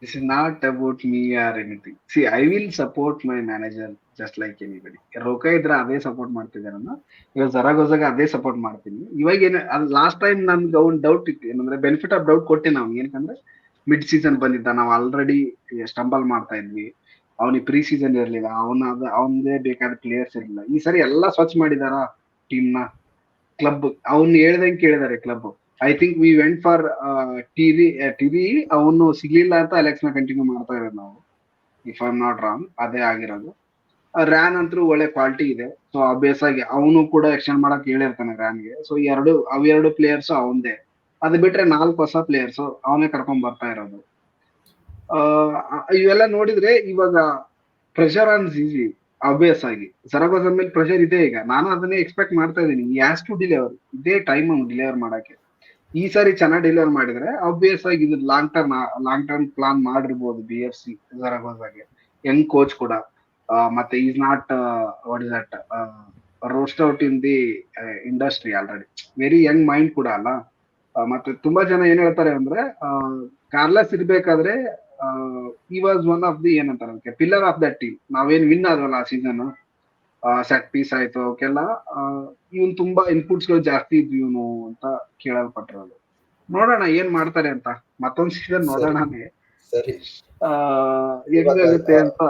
this is not about me or anything. See, I will support my manager just like anybody. Roca ಇದ್ರೆ ಅದೇ ಸಪೋರ್ಟ್ ಮಾಡ್ತಿದ್ದಾರನ್ನ, ಇವಾಗ ಜರಾಗೋಜಾಗ ಅದೇ ಸಪೋರ್ಟ್ ಮಾಡ್ತೀನಿ. ಇವಾಗ ಏನ ಲಾಸ್ಟ್ ಟೈಮ್ ನನ್ಗೆ ಅವ್ನು ಡೌಟ್ ಇತ್ತು, ಏನಂದ್ರೆ ಬೆನಿಫಿಟ್ ಆಫ್ ಡೌಟ್ ಕೊಟ್ಟೆ ನಾವು. ಏನಕಂದ್ರೆ ಮಿಡ್ ಸೀಸನ್ ಬಂದಿದ್ದ, ನಾವು ಆಲ್ರೆಡಿ ಸ್ಟಂಬಲ್ ಮಾಡ್ತಾ ಇದ್ವಿ. ಅವನಿಗೆ ಪ್ರೀ ಸೀಸನ್ ಇರ್ಲಿಲ್ಲ, ಅವನದೇ ಬೇಕಾದ ಪ್ಲೇಯರ್ಸ್ ಇರಲಿಲ್ಲ. ಈ ಸರಿ ಎಲ್ಲಾ ಸ್ವಚ್ಛ ಮಾಡಿದಾರ ಟೀಮ್ ನ. ಕ್ಲಬ್ ಅವ್ನು ಹೇಳ್ದಂಗೆ ಕೇಳಿದಾರೆ club. I think we went for TV ಅವನು ಸಿಗ್ಲಿಲ್ಲ ಅಂತ ಅಲೆಕ್ಸ್ ನ ಕಂಟಿನ್ಯೂ ಮಾಡ್ತಾ ಇರೋದು ನಾವು, if I am not wrong ಅದೇ ಆಗಿರೋದು. ರ್ಯಾನ್ ಅಂತೂ ಒಳ್ಳೆ ಕ್ವಾಲಿಟಿ ಇದೆ, ಸೊ ಆಬ್ವಿಯಸ್ ಆಗಿ ಅವನು ಕೂಡ ಎಕ್ಸ್ಟೆಂಡ್ ಮಾಡಕ್ ಹೇಳಿರ್ತಾನೆ ರ್ಯಾನ್ಗೆ. ಸೊ ಅವೆರಡು ಪ್ಲೇಯರ್ಸ್ ಅವಂದೇ. ಅದು ಬಿಟ್ರೆ 4 ಹೊಸ ಪ್ಲೇಯರ್ಸ್ ಅವನೇ ಕರ್ಕೊಂಡ್ ಬರ್ತಾ ಇರೋದು. ಇವೆಲ್ಲ ನೋಡಿದ್ರೆ ಇವಾಗ ಪ್ರೆಷರ್ ಆನ್ ಜಿಜಿ ಆಬ್ವಿಯಸ್ ಆಗಿ ಸರಗೋಸ ಮೇಲೆ ಪ್ರೆಷರ್ ಇದೆ. ಈಗ ನಾನು ಅದನ್ನೇ ಎಕ್ಸ್ಪೆಕ್ಟ್ ಮಾಡ್ತಾ ಇದ್ದೀನಿ, ಹ್ಯಾಸ್ ಟು ಡಿಲಿವರ್, ಇದೇ ಟೈಮ್ ಡಿಲಿವರ್ ಮಾಡಕ್ಕೆ. ಈ ಸಾರಿ ಚೆನ್ನಾಗಿ ಡಿಲಿವರ್ ಮಾಡಿದ್ರೆ ಆಬ್ವಿಯಸ್ ಆಗಿ ಇದು ಲಾಂಗ್ ಟರ್ಮ್ ಪ್ಲಾನ್ ಮಾಡಿರ್ಬೋದು BFC ಸರಗೋಸಾಗೆ. ಯಂಗ್ ಕೋಚ್ ಕೂಡ, ಮತ್ತೆ is not what is that roast out in the industry already, very Young mind ಕೂಡ ಅಲ್ಲ. ಮತ್ತೆ ತುಂಬಾ ಜನ ಏನ್ ಹೇಳ್ತಾರೆ ಅಂದ್ರೆ ಕಾರ್ಲಸ್ ಇರ್ಬೇಕಾದ್ರೆ ಈ ವಾಸ್ ಒನ್ ಆಫ್ ದಿ ಏನಂತಾರೆ ಅದಕ್ಕೆ ಪಿಲ್ಲರ್ ಆಫ್ ದಟ್ ಟೀಮ್. ನಾವೇನ್ ವಿನ್ ಆದ್ವಲ್ಲ ಆ ಸೀಸನ್, ಸೆಟ್ ಪೀಸ್ ಆಯ್ತು ಅವಕ್ಕೆಲ್ಲ ಇವನ್ ತುಂಬಾ ಇನ್ಪುಟ್ಸ್ ಗಳು ಜಾಸ್ತಿ ಇದ್ವು ಇವನು ಅಂತ ಕೇಳಲ್ಪಟ್ಟಿರೋದು. ನೋಡೋಣ ಏನ್ ಮಾಡ್ತಾರೆ ಅಂತ, ಮತ್ತೊಂದ್ ಸೀಸನ್ ನೋಡೋಣ ಸರಿ ಹೆಂಗಾಗುತ್ತೆ ಅಂತ.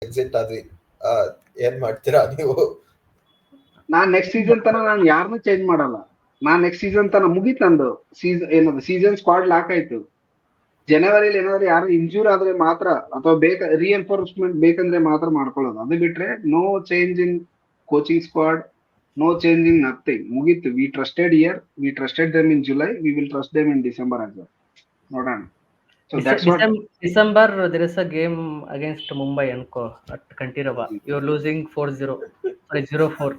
ಎಕ್ಸಿಟ್ ಆದ್ವಿ, ಏನ್ ಮಾಡ್ತೀರಾ ನೀವು? ನಾನ್ ನೆಕ್ಸ್ಟ್ ಸೀಸನ್ ತನ ನಾನು ಯಾರನ್ನೂ ಚೇಂಜ್ ಮಾಡಲ್ಲ. ನಾನ್ ನೆಕ್ಸ್ಟ್ ಸೀಸನ್ ತನ ಮುಗೀತು ನಂದು ಸೀಸನ್ ಸ್ಕ್ವಾಡ್ ಲಾಕ್ ಆಯ್ತು. ಜನವರಿಲಿ ಏನಾದ್ರು ಯಾರು ಇಂಜೂರ್ ಆದ್ರೆ ಮಾತ್ರ ಅಥವಾ ರಿಎನ್ಫೋರ್ಸ್ಮೆಂಟ್ ಬೇಕಂದ್ರೆ ಮಾತ್ರ ಮಾಡ್ಕೊಳ್ಳೋದು. ಅದು ಬಿಟ್ರೆ no change in coaching squad, no change in nothing. ಮುಗೀತು. We trusted we trusted them in July, we will trust them in December as well. ನೋಡೋಣ. So that's what December there is a game against Mumbai ಅನ್ಕೋ at Kantirava. You are losing 4-0, sorry 0-4.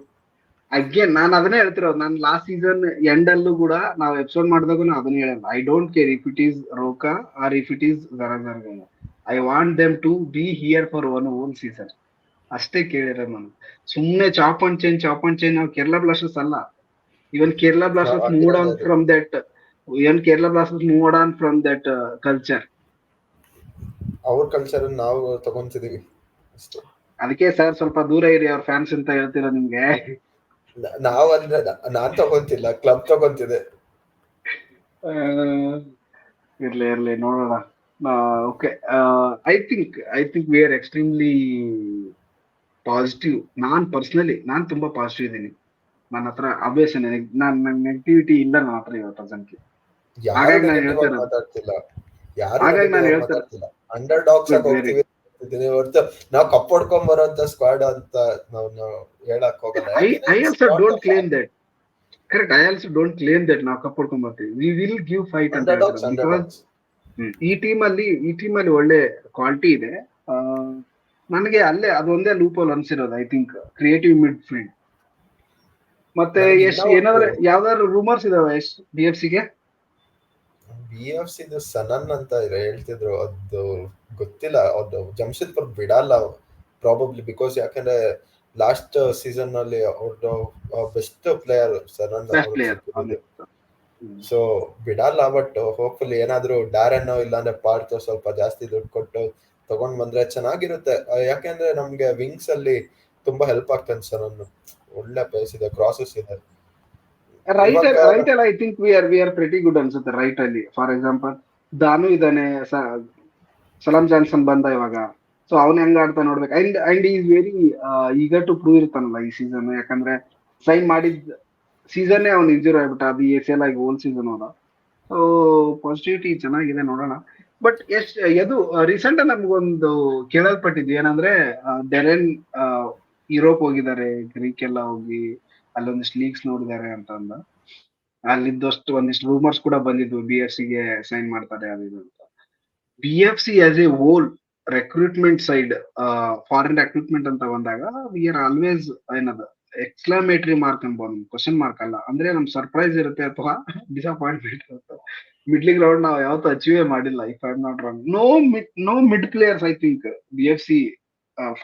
Again ನಾನು ಅದನ್ನೇ ಹೇಳ್ತಿರೋದು. ನಾನು ಲಾಸ್ಟ್ ಸೀಸನ್ ಎಂಡ್ ಅಲ್ಲೂ ಕೂಡ ನಾವು ಎಪಿಸೋಡ್ ಮಾಡಿದಾಗ ಅದನ್ನ ಹೇಳಲ್ಲ. I don't care if it is Roca or if it is ಜರಜರ್ಗನ. I want them to be here for one whole season. ಅಷ್ಟೇ ಕೇಳಿರೋದು ನಾನು. ಸುಮ್ಮನೆ ಚಾಪ್ ಅಂಡ್ ಚೇಂಜ್ ನಾವು ಕೇರಳ ಬ್ಲಾಸ್ಟರ್ಸ್ ಅಲ್ಲ. Even Kerala Blasters moved on from that culture. ಅವ್ರ ಕಲ್ಚರ್ ನಾವು ತಗೊಂತಿದೀವಿ ಅಷ್ಟೇ. ಅದಕ್ಕೆ ಸರ್ ಸ್ವಲ್ಪ ದೂರ ಇರಿ ಅವ್ರ ಫ್ಯಾನ್ಸ್ ಅಂತ ಹೇಳ್ತೀರಾ ನಿಮ್ಗೆ. ನಾವಂದ್ರೆ ನಾನ್ ತಗೊಂತಿಲ್ಲ, ಕ್ಲಬ್ ತಗೊಂತಿದೆ. ಇರ್ಲಿ ನೋಡೋಣ. Okay, I think we are extremely positive. ನಾನ್ ತುಂಬಾ ಪಾಸಿಟಿವ್ ಇದ್ದೀನಿ. ನನ್ನ ಹತ್ರ ಅಬ್ವಿಯಸ್ ನೆಗೆಟಿವಿಟಿ ಇಲ್ಲ ನನ್ನ ಹತ್ರ ಇವತ್ತು ಪ್ರೆಸೆಂಟ್ಲಿ. ಹಾಗಾಗಿ ನಾನು ಹೇಳ್ತಿರೋದು ಅಂಡರ್ ಡಾಗ್ಸ್ ಹೋಗ್ತೀವಿ, ನಾವು ಕಪ್ ಹೊಡ್ಕೊಂಡ್ ಬರೋಂತ ಸ್ಕ್ವಾಡ್ ಅಂತ ನಾವು ಹೇಳಕ್ ಹೋಗಲ್ಲ. I also don't claim that. Correct. I also don't claim that ನಾವು ಕಪ್ ಹೊಡ್ಕೊಂಡ್ ಬರ್ತೀವಿ. We will give fight ಅಂತ ಹೇಳ್ತಾರೆ. ಈ ಟೀಮ್ ಅಲ್ಲಿ ಒಳ್ಳೆ ಕ್ವಾಲಿಟಿ ಇದೆ. ನನಗೆ ಅಲ್ಲೇ ಅದೊಂದೇ ಲೂಪ್ ಅಲ್ಲಿ ಅನ್ಸಿರೋದು. I think creative midfield. ಮತ್ತೆ ಏನಾದ್ರು ಯಾವ್ದಾದ್ರು ರೂಮರ್ಸ್ ಇದಾವೆ BFCಗೆ? BFC ಸನನ್ ಅಂತ ಹೇಳ್ತಿದ್ರು, ಅದು ಗೊತ್ತಿಲ್ಲ. ಅದು ಜಮ್ಶೆದ್ಪುರ್ ಬಿಡಲ್ಲ ಪ್ರಾಬಬ್ಲಿ, ಬಿಕಾಸ್ ಯಾಕಂದ್ರೆ ಲಾಸ್ಟ್ ಸೀಸನ್ ಅಲ್ಲಿ ಅವ್ರದ್ದು ಬೆಸ್ಟ್ ಪ್ಲೇಯರ್ ಸನನ್, ಸೊ ಬಿಡಲ್ಲ. ಬಟ್ ಹೋಪ್ಫುಲಿ ಏನಾದ್ರು ಡ್ಯಾರನ್ ಇಲ್ಲಾಂದ್ರೆ ಪಾರ್ಟ್ ಸ್ವಲ್ಪ ಜಾಸ್ತಿ ದುಡ್ಡು ಕೊಟ್ಟು ತಗೊಂಡ್ ಬಂದ್ರೆ ಚೆನ್ನಾಗಿರುತ್ತೆ. ಯಾಕೆಂದ್ರೆ ನಮ್ಗೆ ವಿಂಗ್ಸ್ ಅಲ್ಲಿ ತುಂಬಾ ಹೆಲ್ಪ್ ಆಗ್ತಾನೆ ಸನನ್. ಒಳ್ಳೆ ಪ್ಲೇಸ್ ಇದೆ, ಕ್ರಾಸಸ್ ಇದೆ. ರೈಟ್ ಅಲ್ಲಿ I think we R pretty good ಅನ್ಸುತ್ತೆ ರೈಟ್ ಅಲ್ಲಿ. ಫಾರ್ ಎಕ್ಸಾಂಪಲ್ ದಾನು ಇದ್ದಾನೆ, ಸಲಾಮ್ ಜಾನ್ಸನ್ ಬಂದ ಇವಾಗ. ಸೊ ಅವ್ನ ಹೆಂಗ್ ಆಡ್ತಾ ನೋಡ್ಬೇಕು. And is very eager to prove ಇರ್ತಾನಲ್ಲ ಈ ಸೀಸನ್. ಯಾಕಂದ್ರೆ ಸೈನ್ ಮಾಡಿದ್ ಸೀಸನ್ನೇ ಅವ್ನು ಇಂಜೂರ್ ಆಗ್ಬಿಟ್ಟ. ಅದು ACL ಆಗಿ ಹೋಲ್ ಸೀಸನ್ ಹೋದ. ಸೊ ಪಾಸಿಟಿವಿಟಿ ಚೆನ್ನಾಗಿದೆ, ನೋಡೋಣ. ಬಟ್ ಅದು ರೀಸೆಂಟ್ ನಮ್ಗೊಂದು ಕೇಳಲ್ಪಟ್ಟಿದ್ದು ಏನಂದ್ರೆ ಡೆರೆನ್ ಯುರೋಪ್ ಹೋಗಿದ್ದಾರೆ, ಗ್ರೀಕ್ ಎಲ್ಲ ಹೋಗಿ ಅಲ್ಲೊಂದಿಷ್ಟು ಲೀಗ್ಸ್ ನೋಡಿದ್ದಾರೆ ಅಂತ ಅಂದ. ಒಂದಿಷ್ಟು ರೂಮರ್ಸ್ ಕೂಡ ಬಂದಿದ್ವು BFCಗೆ ಸೈನ್ ಮಾಡ್ತಾರೆ ಅದು ಇದು ಅಂತ. BFC as a whole recruitment side, foreign recruitment ಅಂತ ಬಂದಾಗ ವಿ ಆರ್ ಆಲ್ವೇಸ್ ಏನದು ಎಕ್ಸ್ಕ್ಲಾಮೇಟರಿ ಮಾರ್ಕ್ ಅನ್ಬೋದು, ಕ್ವಶನ್ ಮಾರ್ಕ್ ಅಲ್ಲ. ಅಂದ್ರೆ ನಮ್ ಸರ್ಪ್ರೈಸ್ ಇರುತ್ತೆ ಅಥವಾ ಡಿಸಪಾಯಿಂಟ್ಮೆಂಟ್ ಇರುತ್ತೆ. ಮಿಡ್ಲಿಂಗ್ ರೌಂಡ್ ನಾವು ಯಾವತ್ತೂ ಅಚೀವೇ ಮಾಡಿಲ್ಲ, if I am not wrong. No mid players I think BFC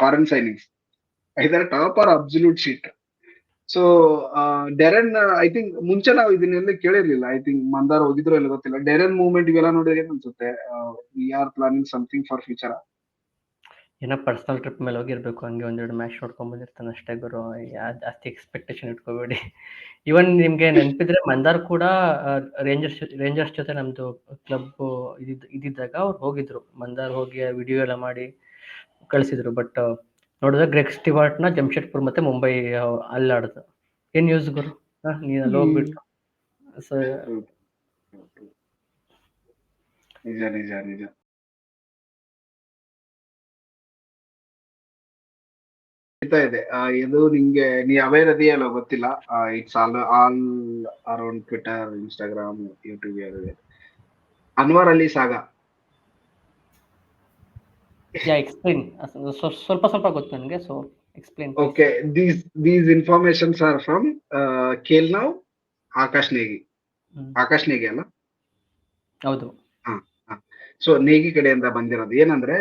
foreign signings either top or absolute shit. So Darren I think ಮುಂಚೆ ನಾವು ಇದನ್ನೆಲ್ಲ ಕೇಳಿರ್ಲಿಲ್ಲ. ಐ ಥಿಂಕ್ ಮಂದಾರ್ ಹೋಗಿದ್ರು ಎಲ್ಲ ಗೊತ್ತಿಲ್ಲ. ಡೆರೆನ್ ಮೂವ್ಮೆಂಟ್ ಇವೆಲ್ಲ ನೋಡಿದ್ರೆ ಏನ್ ಅನ್ಸುತ್ತೆ? We are planning something for future. ಏನೋ ಪರ್ಸನಲ್ ಟ್ರಿಪ್ ಮೇಲೆ ಹೋಗಿರ್ಬೇಕು, ಹಂಗೆ ಒಂದೆರಡು ಮ್ಯಾಚ್ ನೋಡ್ಕೊಂಡ್ ಬಂದಿರ್ತಾನೆ ಅಷ್ಟೇ ಗುರು. ಜಾಸ್ತಿ ಎಕ್ಸ್ಪೆಕ್ಟೇಷನ್ ಇಟ್ಕೋಬೇಡಿ. ಇವನ್ ನಿಮ್ಗೆ ನೆನಪಿದ್ರೆ ಮಂದಾರ್ ಕೂಡ ರೇಂಜರ್ಸ್ ಜೊತೆ ನಮ್ದು ಕ್ಲಬ್ ಇದ್ದಿದ್ದಾಗ ಅವ್ರು ಹೋಗಿದ್ರು. ಮಂದಾರ್ ಹೋಗಿ ವಿಡಿಯೋ ಎಲ್ಲ ಮಾಡಿ ಕಳಿಸಿದ್ರು. ಬಟ್ ನೋಡಿದ್ರೆ ಗ್ರೆಗ್ ಸ್ಟಿವಾರ್ಟ್ನ ಜಮ್ಶೆಡ್ಪುರ್ ಮತ್ತೆ ಮುಂಬೈ ಅಲ್ಲಿ ಆಡ್ದ. ಏನ್ ನ್ಯೂಸ್ ಗುರು? ನೀನು ಅಲ್ಲಿ ಹೋಗ್ಬಿಟ್ಟು ನಿಜ ನಿಜ ನಿಜ. ಇದೆ ಇದು ನಿಂಗೆ ನೀ ಅವೇರ್ ಅದೆಯಲ್ಲ ಗೊತ್ತಿಲ್ಲ. It's all around Twitter, Instagram, YouTube. Anwar Ali saga. Explain. ಸ್ವಲ್ಪ ಸ್ವಲ್ಪ ಗೊತ್ತು ನನಗೆ, so explain. Okay, these informations are from ಕೇಲ್ನಾವ್ ಆಕಾಶ್ ನೇಗಿ. ಆಕಾಶ್ ನೇಗಿ ಅಲ್ಲ? ಹೌದು. ಸೊ ನೇಗಿ ಕಡೆಯಿಂದ ಬಂದಿರೋದು. ಏನಂದ್ರೆ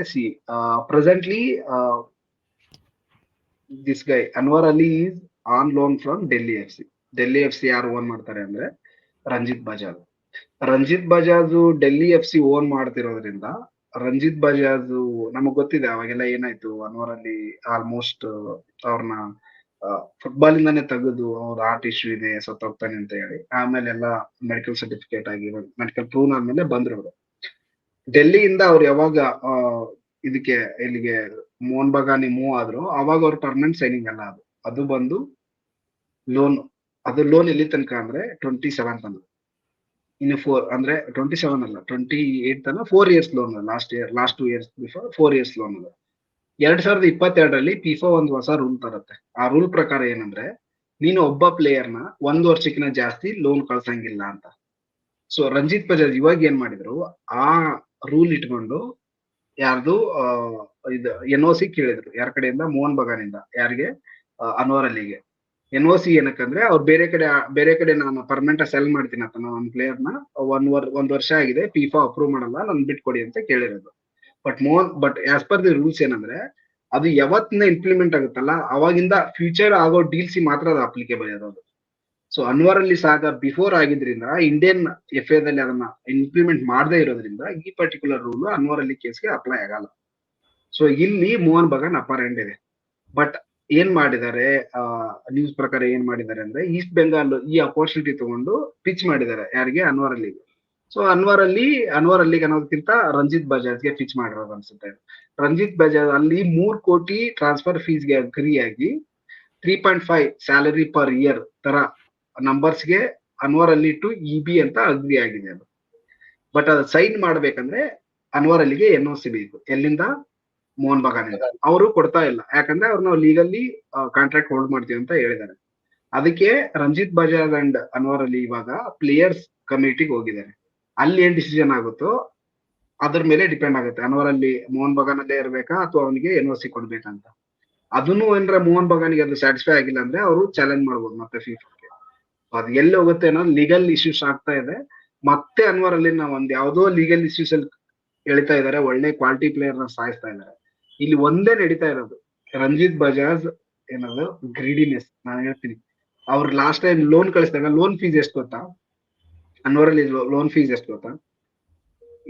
presently this guy Anwar Ali is on loan from Delhi FC. Delhi FC ಯಾರು ಓನ್ ಮಾಡ್ತಾರೆ ಅಂದ್ರೆ ರಂಜಿತ್ ಬಜಾಜ್. ರಂಜಿತ್ ಬಜಾಜ್ ಡೆಲ್ಲಿ FC ಓನ್ ಮಾಡ್ತಿರೋದ್ರಿಂದ ರಂಜಿತ್ ಬಜಾಜ್ ನಮಗ್ ಗೊತ್ತಿದೆ ಅವಾಗೆಲ್ಲ ಏನಾಯ್ತು, ಅನ್ವರ್ ಅಲಿ ಆಲ್ಮೋಸ್ಟ್ ಅವ್ರನ್ನ ಫುಟ್ಬಾಲ್ ಇಂದಾನೆ ತೆಗೆದು ಅವ್ರ ಆರ್ಟ್ ಇಶ್ಯೂ ಇದೆ, ಸತ್ತೋಗ್ತಾನೆ ಅಂತ ಹೇಳಿ ಆಮೇಲೆ ಎಲ್ಲ ಮೆಡಿಕಲ್ ಸರ್ಟಿಫಿಕೇಟ್ ಆಗಿ ಮೆಡಿಕಲ್ ಪ್ರೂವ್ ಆದ್ಮೇಲೆ ಬಂದ್ರು ಅವರು. ಡೆಲ್ಲಿಯಿಂದ ಅವ್ರು ಯಾವಾಗ ಇದಕ್ಕೆ ಇಲ್ಲಿಗೆ ಮೋಹನ್ ಬಗಾನಿ ಮೂವ್ ಆದ್ರು ಅವಾಗ ಅವ್ರು ಪರ್ಮನೆಂಟ್ ಸೈನಿಂಗ್ ಅಲ್ಲ, ಅದು ಬಂದು ಲೋನ್. ಅದು ಲೋನ್ ಎಲ್ಲಿ ತನಕ ಅಂದ್ರೆ 27 ತನಕ. ಇನ್ನು 4 ಅಂದ್ರೆ 27 ಅಲ್ಲ 28 ತನಕ 4 years loan. Last 2 years before 4 years loan. 2022ರಲ್ಲಿ FIFA ಒಂದು ಹೊಸ ರೂಲ್ ತರುತ್ತೆ. ಆ ರೂಲ್ ಪ್ರಕಾರ ಏನಂದ್ರೆ ನೀನು ಒಬ್ಬ ಪ್ಲೇಯರ್ನ 1 ವರ್ಷಕ್ಕಿಂತ ಜಾಸ್ತಿ ಲೋನ್ ಕಳ್ಸಂಗಿಲ್ಲ ಅಂತ. ಸೊ ರಂಜಿತ್ ಬಜಾಜ್ ಇವಾಗ ಏನ್ ಮಾಡಿದ್ರು, ಆ ರೂಲ್ ಇಟ್ಕೊಂಡು ಯಾರ್ದು ಇದು NOC ಕೇಳಿದ್ರು. ಯಾರ ಕಡೆಯಿಂದ? ಮೋಹನ್ ಬಗಾನಿಂದ. ಯಾರಿಗೆ? ಅನ್ವರ್ ಅಲಿಗೆ. NOC ಏನಕ್ಕಂದ್ರೆ ಅವ್ರು ಬೇರೆ ಕಡೆ ನಾನು ಪರ್ಮನೆಂಟ್ ಸೆಲ್ ಮಾಡ್ತೀನಿ ಅಂತ ನಾನು ಒಂದು ಪ್ಲೇಯರ್ನ 1 ವರ್ಷ ಆಗಿದೆ, FIFA ಅಪ್ರೂವ್ ಮಾಡಲ್ಲ, ನನ್ ಬಿಟ್ಕೊಡಿ ಅಂತ ಕೇಳಿರೋದು. But as per the rules ಏನಂದ್ರೆ ಅದು ಯಾವತ್ತಿಂದ ಇಂಪ್ಲಿಮೆಂಟ್ ಆಗುತ್ತಲ್ಲ ಅವಾಗಿಂದ ಫ್ಯೂಚರ್ ಆಗೋ ಡೀಲ್ಸಿ ಮಾತ್ರ ಅದು ಅಪ್ಲಿಕೇಬಲ್ ಇರೋದು. So Anwar Ali saga before ಆಗಿದ್ರಿಂದ ಇಂಡಿಯನ್ FA ದಲ್ಲಿ ಅದನ್ನ ಇಂಪ್ಲಿಮೆಂಟ್ ಮಾಡದೇ ಇರೋದ್ರಿಂದ ಈ ಪರ್ಟಿಕ್ಯುಲರ್ ರೂಲ್ ಅನ್ವರ್ ಅಲಿ ಕೇಸ್ಗೆ ಅಪ್ಲೈ ಆಗಲ್ಲ. ಸೊ ಇಲ್ಲಿ ಮೋಹನ್ ಬಗಾನ್ ಅಪರ್ ಎಂಡ್ ಇದೆ. ಬಟ್ ಏನ್ ಮಾಡಿದ್ದಾರೆ, ನ್ಯೂಸ್ ಪ್ರಕಾರ ಏನ್ ಮಾಡಿದ್ದಾರೆ ಅಂದ್ರೆ ಈಸ್ಟ್ ಬೆಂಗಾಲ್ ಈ ಅಪರ್ಚುನಿಟಿ ತಗೊಂಡು ಪಿಚ್ ಮಾಡಿದ್ದಾರೆ. ಯಾರಿಗೆ? ಅನ್ವರ್ ಅಲಿಗೆ. ಸೊ ಅನ್ವರ್ ಅಲ್ಲಿಗೆ ಅನ್ನೋದಕ್ಕಿಂತ ರಂಜಿತ್ ಬಜಾಜ್ಗೆ ಪಿಚ್ ಮಾಡಿರೋದು ಅನ್ಸುತ್ತೆ. ರಂಜಿತ್ ಬಜಾಜ್ ಅಲ್ಲಿ 3 ಕೋಟಿ ಟ್ರಾನ್ಸ್ಫರ್ ಫೀಸ್ಗೆ ಅಗ್ರಿ ಆಗಿ 3.5 ಸ್ಯಾಲರಿ ಪರ್ ಇಯರ್ ತರ ನಂಬರ್ಸ್ಗೆ ಅನ್ವರ್ ಅಲಿ ಟು EB ಅಂತ ಅಗ್ರಿ ಆಗಿದೆ ಅದು. ಬಟ್ ಅದು ಸೈನ್ ಮಾಡ್ಬೇಕಂದ್ರೆ ಅನ್ವರ್ ಅಲಿಗೆ NOC ಬೇಕು. ಎಲ್ಲಿಂದ? ಮೋಹನ್ ಬಗಾನಿಂದ. ಅವರು ಕೊಡ್ತಾ ಇಲ್ಲ, ಯಾಕಂದ್ರೆ ಅವ್ರು ನಾವು ಲೀಗಲ್ಲಿ ಕಾಂಟ್ರಾಕ್ಟ್ ಹೋಲ್ಡ್ ಮಾಡ್ತೀವಿ ಅಂತ ಹೇಳಿದ್ದಾರೆ. ಅದಕ್ಕೆ ರಂಜಿತ್ ಬಜಾಜ್ ಅಂಡ್ ಅನ್ವರ್ ಅಲಿ ಇವಾಗ ಪ್ಲೇಯರ್ಸ್ ಕಮಿಟಿಗೆ ಹೋಗಿದ್ದಾರೆ. ಅಲ್ಲಿ ಏನ್ ಡಿಸಿಷನ್ ಆಗುತ್ತೋ ಅದ್ರ ಮೇಲೆ ಡಿಪೆಂಡ್ ಆಗುತ್ತೆ. ಅನ್ವರ್ ಅಲಿ ಮೋಹನ್ ಬಗಾನ್ ಅಲ್ಲೇ ಇರ್ಬೇಕಾ ಅಥವಾ ಅವನಿಗೆ NOC ಕೊಡ್ಬೇಕಂತ. ಅದನ್ನು ಏನ್ರ ಮೋಹನ್ ಬಗಾನಿಗೆ ಅದು ಸ್ಯಾಟಿಸ್ಫೈ ಆಗಿಲ್ಲ ಅಂದ್ರೆ ಅವರು ಚಾಲೆಂಜ್ ಮಾಡ್ಬೋದು ಮತ್ತೆ FIFA. ಅದು ಎಲ್ಲಿ ಹೋಗುತ್ತೆ ಅನ್ನೋದು ಲೀಗಲ್ ಇಶ್ಯೂಸ್ ಆಗ್ತಾ ಇದೆ. ಮತ್ತೆ ಅನ್ವರ್ ಅಲಿ ಒಂದ್ ಯಾವ್ದೋ ಲೀಗಲ್ ಇಶ್ಯೂಸ್ ಅಲ್ಲಿ ಎಳಿತಾ ಇದಾರೆ, ಒಳ್ಳೆ ಕ್ವಾಲಿಟಿ ಪ್ಲೇಯರ್ ನ ಸಾಯಿಸ್ತಾ ಇದಾರೆ. ಇಲ್ಲಿ ಒಂದೇ ನಡೀತಾ ಇರೋದು, ರಂಜಿತ್ ಬಜಾಜ್ ಏನದು ಗ್ರೀಡಿನೆಸ್. ನಾನು ಹೇಳ್ತೀನಿ, ಅವ್ರು ಲಾಸ್ಟ್ ಟೈಮ್ ಲೋನ್ ಕಳಿಸಿದಾಗ ಲೋನ್ ಫೀಸ್ ಎಷ್ಟು ಗೊತ್ತಾ? ಅನ್ವರ್ ಅಲಿ ಲೋನ್ ಫೀಸ್ ಎಷ್ಟು ಗೊತ್ತಾ?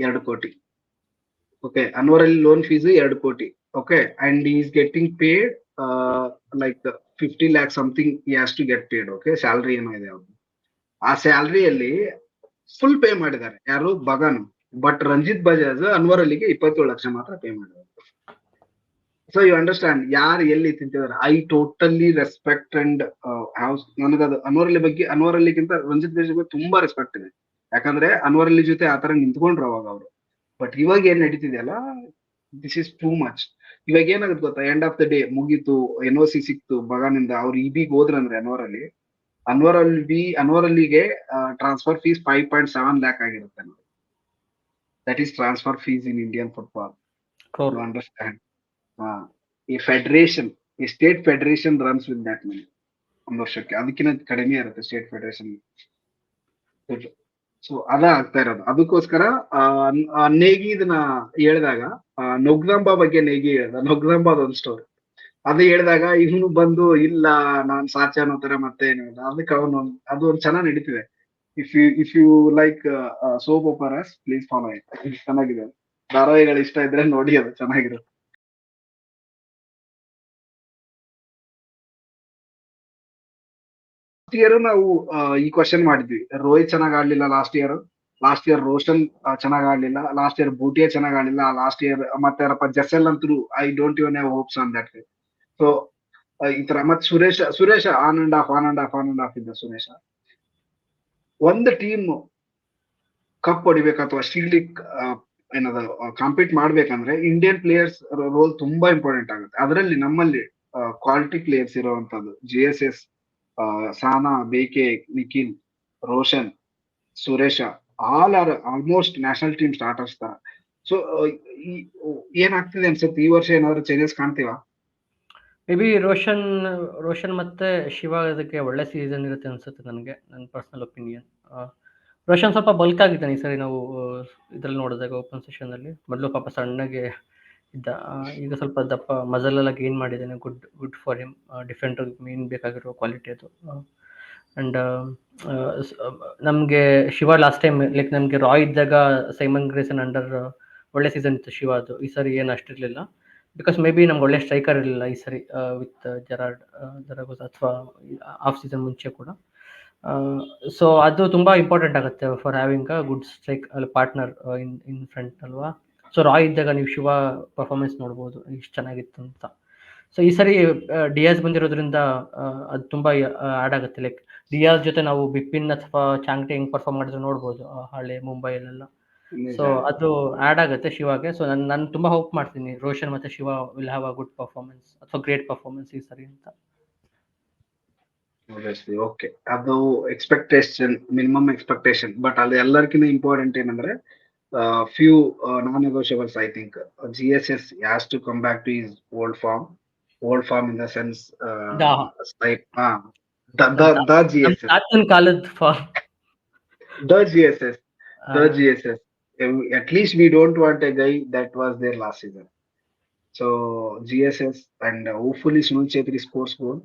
2 ಕೋಟಿ. Okay, Anwar Ali loan fees 2 ಕೋಟಿ. Okay, and is getting paid like 50 lakhs something he has to get paid. Okay, salary ಏನೋ ಇದೆ ಅವ್ರು. ಆ ಸ್ಯಾಲ್ರಿಯಲ್ಲಿ ಫುಲ್ ಪೇ ಮಾಡಿದ್ದಾರೆ ಯಾರು? ಬಗಾನ್. ಬಟ್ ರಂಜಿತ್ ಬಜಾಜ್ ಅನ್ವರ್ ಅಲಿಗೆ 27 ಲಕ್ಷ ಮಾತ್ರ ಪೇ ಮಾಡಿದ್ದಾರೆ. ಸೊ ಯು ಅಂಡರ್ಸ್ಟ್ಯಾಂಡ್ ಯಾರು ಎಲ್ಲಿ ತಿಂತಿದ್ದಾರೆ. ಐ ಟೋಟಲಿ ರೆಸ್ಪೆಕ್ಟ್ ಅಂಡ್ ನನಗದು ಅನ್ವರ್ ಅಲಿಗಿಂತ ರಂಜಿತ್ ಬಜಾಜ್ ಬಗ್ಗೆ ತುಂಬಾ ರೆಸ್ಪೆಕ್ಟ್ ಇದೆ. ಯಾಕಂದ್ರೆ ಅನ್ವರ್ ಅಲಿ ಜೊತೆ ಆತರ ನಿಂತ್ಕೊಂಡ್ರು ಅವಾಗ ಅವರು. ಬಟ್ ಇವಾಗ ಏನ್ ನಡೀತಿದೆಯಲ್ಲ, ದಿಸ್ ಇಸ್ ಟೂ ಮಚ್. ಇವಾಗ ಏನಾಗುತ್ತೆ ಗೊತ್ತಾ, ಎಂಡ್ ಆಫ್ ದ ಡೇ ಮುಗೀತು, NOC ಸಿಕ್ತು ಬಗಾನಿಂದ, ಅವ್ರು EBಗೆ ಹೋದ್ರಂದ್ರೆ ಅನ್ವರ್ ಅಲಿಗೆ ಟ್ರಾನ್ಸ್ಫರ್ ಫೀಸ್ 5.7 lakh ಆಗಿರುತ್ತೆ. That is transfer fees in Indian football. You understand? ಈ state federation runs with that money. 1 ವರ್ಷಕ್ಕೆ ಅದಕ್ಕಿಂತ ಕಡಿಮೆ ಇರುತ್ತೆ ಸ್ಟೇಟ್ ಫೆಡರೇಷನ್. ಸೊ ಅದ ಆಗ್ತಾ ಇರೋದು. ಅದಕ್ಕೋಸ್ಕರ ನೇಗಿ ಇದನ್ನ ಹೇಳಿದಾಗ ನೊಗ್ದಂಬ ಬಗ್ಗೆ ನೇಗಿ ಹೇಳ್ದ. ನೊಗ್ದಂಬ ಒಂದು ಸ್ಟೋರಿ ಅದು ಹೇಳಿದಾಗ ಇವನು ಬಂದು ಇಲ್ಲ ನಾನ್ ಸಾಚೆ ಅನ್ನೋ ತರ ಮತ್ತೆ ಅದಕ್ಕೆ ಅದು ಒಂದು ಚೆನ್ನಾಗಿ ನಡೀತಿದೆ. If you like soap operas please follow it. ಚೆನ್ನಾಗಿದೆ, ಧಾರಾವಾಹಿಗಳು ಇಷ್ಟ ಇದ್ರೆ ನೋಡಿ, ಅದು ಚೆನ್ನಾಗಿರುತ್ತೆ. ಇಯರ್ ನಾವು ಈ ಕ್ವಶನ್ ಮಾಡಿದ್ವಿ, ರೋಹಿತ್ ಚೆನ್ನಾಗ್ ಆಡ್ಲಿಲ್ಲ ಲಾಸ್ಟ್ ಇಯರ್ ರೋಷನ್ ಚೆನ್ನಾಗ್ ಆಡ್ಲಿಲ್ಲ ಲಾಸ್ಟ್ ಇಯರ್, ಬೂಟಿಯಾ ಚೆನ್ನಾಗ್ ಆಡ್ಲಿಲ್ಲ ಲಾಸ್ಟ್ ಇಯರ್, ಮತ್ತೆ ಯಾರಪ್ಪ ಜಸೆಲ್ ಅಂತೂ I don't even have hopes on that. So ಈ ತರ ಮತ್ತೆ ಸುರೇಶ ಆನ್ ಅಂಡ್ ಆಫ್ ಇದ್ದ ಸುರೇಶ. ಒಂದು ಟೀಮ್ ಕಪ್ ಹೊಡಿಬೇಕು ಅಥವಾ ಶೀಲ್ಡ್ ಏನದ ಕಾಂಪೀಟ್ ಮಾಡ್ಬೇಕಂದ್ರೆ ಇಂಡಿಯನ್ ಪ್ಲೇಯರ್ಸ್ ರೋಲ್ ತುಂಬಾ ಇಂಪಾರ್ಟೆಂಟ್ ಆಗುತ್ತೆ. ಅದರಲ್ಲಿ ನಮ್ಮಲ್ಲಿ ಕ್ವಾಲಿಟಿ ಪ್ಲೇಯರ್ಸ್ ಇರುವಂತದ್ದು GSS, Sana, Bheke, Nikhil, Roshan, Suresh all are almost national team starters ತರ. ಸೊ ಏನಾಗ್ತಿದೆ ಅನ್ಸುತ್ತೆ ಈ ವರ್ಷ ಏನಾದ್ರು ಚೇಂಜಸ್ ಕಾಣ್ತೀವಾ? ಮೇ ಬಿ ರೋಷನ್ ಮತ್ತೆ ಶಿವ ಇದಕ್ಕೆ ಒಳ್ಳೆ ಸೀಸನ್ ಇರುತ್ತೆ ಅನ್ಸುತ್ತೆ ನನಗೆ, ನನ್ನ ಪರ್ಸನಲ್ ಒಪಿನಿಯನ್. ರೋಷನ್ ಸ್ವಲ್ಪ ಬಲ್ಕ್ ಆಗಿದ್ದಾನೆ ಈ ಸರಿ ನಾವು ಇದ್ರಲ್ಲಿ ನೋಡಿದಾಗ ಓಪನ್ ಸೆಷನ್ ಅಲ್ಲಿ. ಮೊದಲು ಪಾಪ ಸಣ್ಣಗೆ ಇದ್ದ, ಈಗ ಸ್ವಲ್ಪ ದಪ್ಪ ಮಜಲೆಲ್ಲ ಗೇನ್ ಮಾಡಿದ್ದಾನೆ. Good for him. Defender main ಬೇಕಾಗಿರೋ ಕ್ವಾಲಿಟಿ ಅದು. ಅಂಡ್ ನಮಗೆ ಶಿವ ಲಾಸ್ಟ್ ಟೈಮ್ ಲೈಕ್ ನಮಗೆ ರಾಯ್ ಇದ್ದಾಗ ಸೈಮನ್ ಗ್ರೇಸನ್ ಅಂಡರ್ ಒಳ್ಳೆ ಸೀಸನ್ ಇತ್ತು ಶಿವ ಅದು. ಈ ಸರಿ ಏನು ಅಷ್ಟಿರಲಿಲ್ಲ, ಬಿಕಾಸ್ ಮೇ ಬಿ ನಮ್ಗೆ ಒಳ್ಳೆ ಸ್ಟ್ರೈಕರ್ ಇರಲಿಲ್ಲ ಈ ಸರಿ ವಿತ್ ಜರಾಗೋಸ್ ಅಥವಾ ಆಫ್ ಸೀಸನ್ ಮುಂಚೆ ಕೂಡ. ಸೊ ಅದು ತುಂಬಾ ಇಂಪಾರ್ಟೆಂಟ್ ಆಗುತ್ತೆ for having a good strike partner in front ಅಲ್ವಾ. ಸೊ ರಾಯ್ ಇದ್ದಾಗ ನೀವು ಶಿವ ಪರ್ಫಾರ್ಮೆನ್ಸ್ ನೋಡ್ಬೋದು ಎಷ್ಟು ಚೆನ್ನಾಗಿತ್ತು ಅಂತ. ಸೊ ಈ ಸರಿ ಡಿಯಾಸ್ ಬಂದಿರೋದ್ರಿಂದ ಅದು ತುಂಬಾ ಆ್ಯಡ್ ಆಗುತ್ತೆ. ಲೈಕ್ ಡಿಯಾಸ್ ಜೊತೆ ನಾವು ಬಿಪಿನ್ ಅಥವಾ ಚಾಂಗ್ಟೆ ಹೆಂಗ್ ಪರ್ಫಾರ್ಮ್ ಮಾಡಿದ್ರೆ ನೋಡ್ಬೋದು ಹಳೆ ಮುಂಬೈಲೆಲ್ಲ. ಸೊ ಅದು ಆ್ಯಡ್ ಆಗುತ್ತೆ ಶಿವಾಗೆ. ಸೊ ನಾನು ತುಂಬಾ ಹೋಪ್ ಮಾಡ್ತೀನಿ ರೋಷನ್ ಮತ್ತೆ Shiva will have a good performance ಅಥವಾ ಗ್ರೇಟ್ ಪರ್ಫಾರ್ಮೆನ್ಸ್ ಈ ಸರಿ ಅಂತ. ಓಕೆ, ಅದು ಎಕ್ಸ್ಪೆಕ್ಟೇಷನ್, ಮಿನಿಮಮ್ ಎಕ್ಸ್ಪೆಕ್ಟೇಷನ್. ಬಟ್ ಅದು ಎಲ್ಲರಿಗಿಂತ ಇಂಪಾರ್ಟೆಂಟ್ ಏನಂದ್ರೆ few non negotiables. I think GSS has to come back to his old form in the sense like the GSS ಕಾಲದ ಫಾರ್ಮ್. the GSS. At least we don't want a guy that was there last season. So GSS and hopefully Sunil Chhetri scores goal.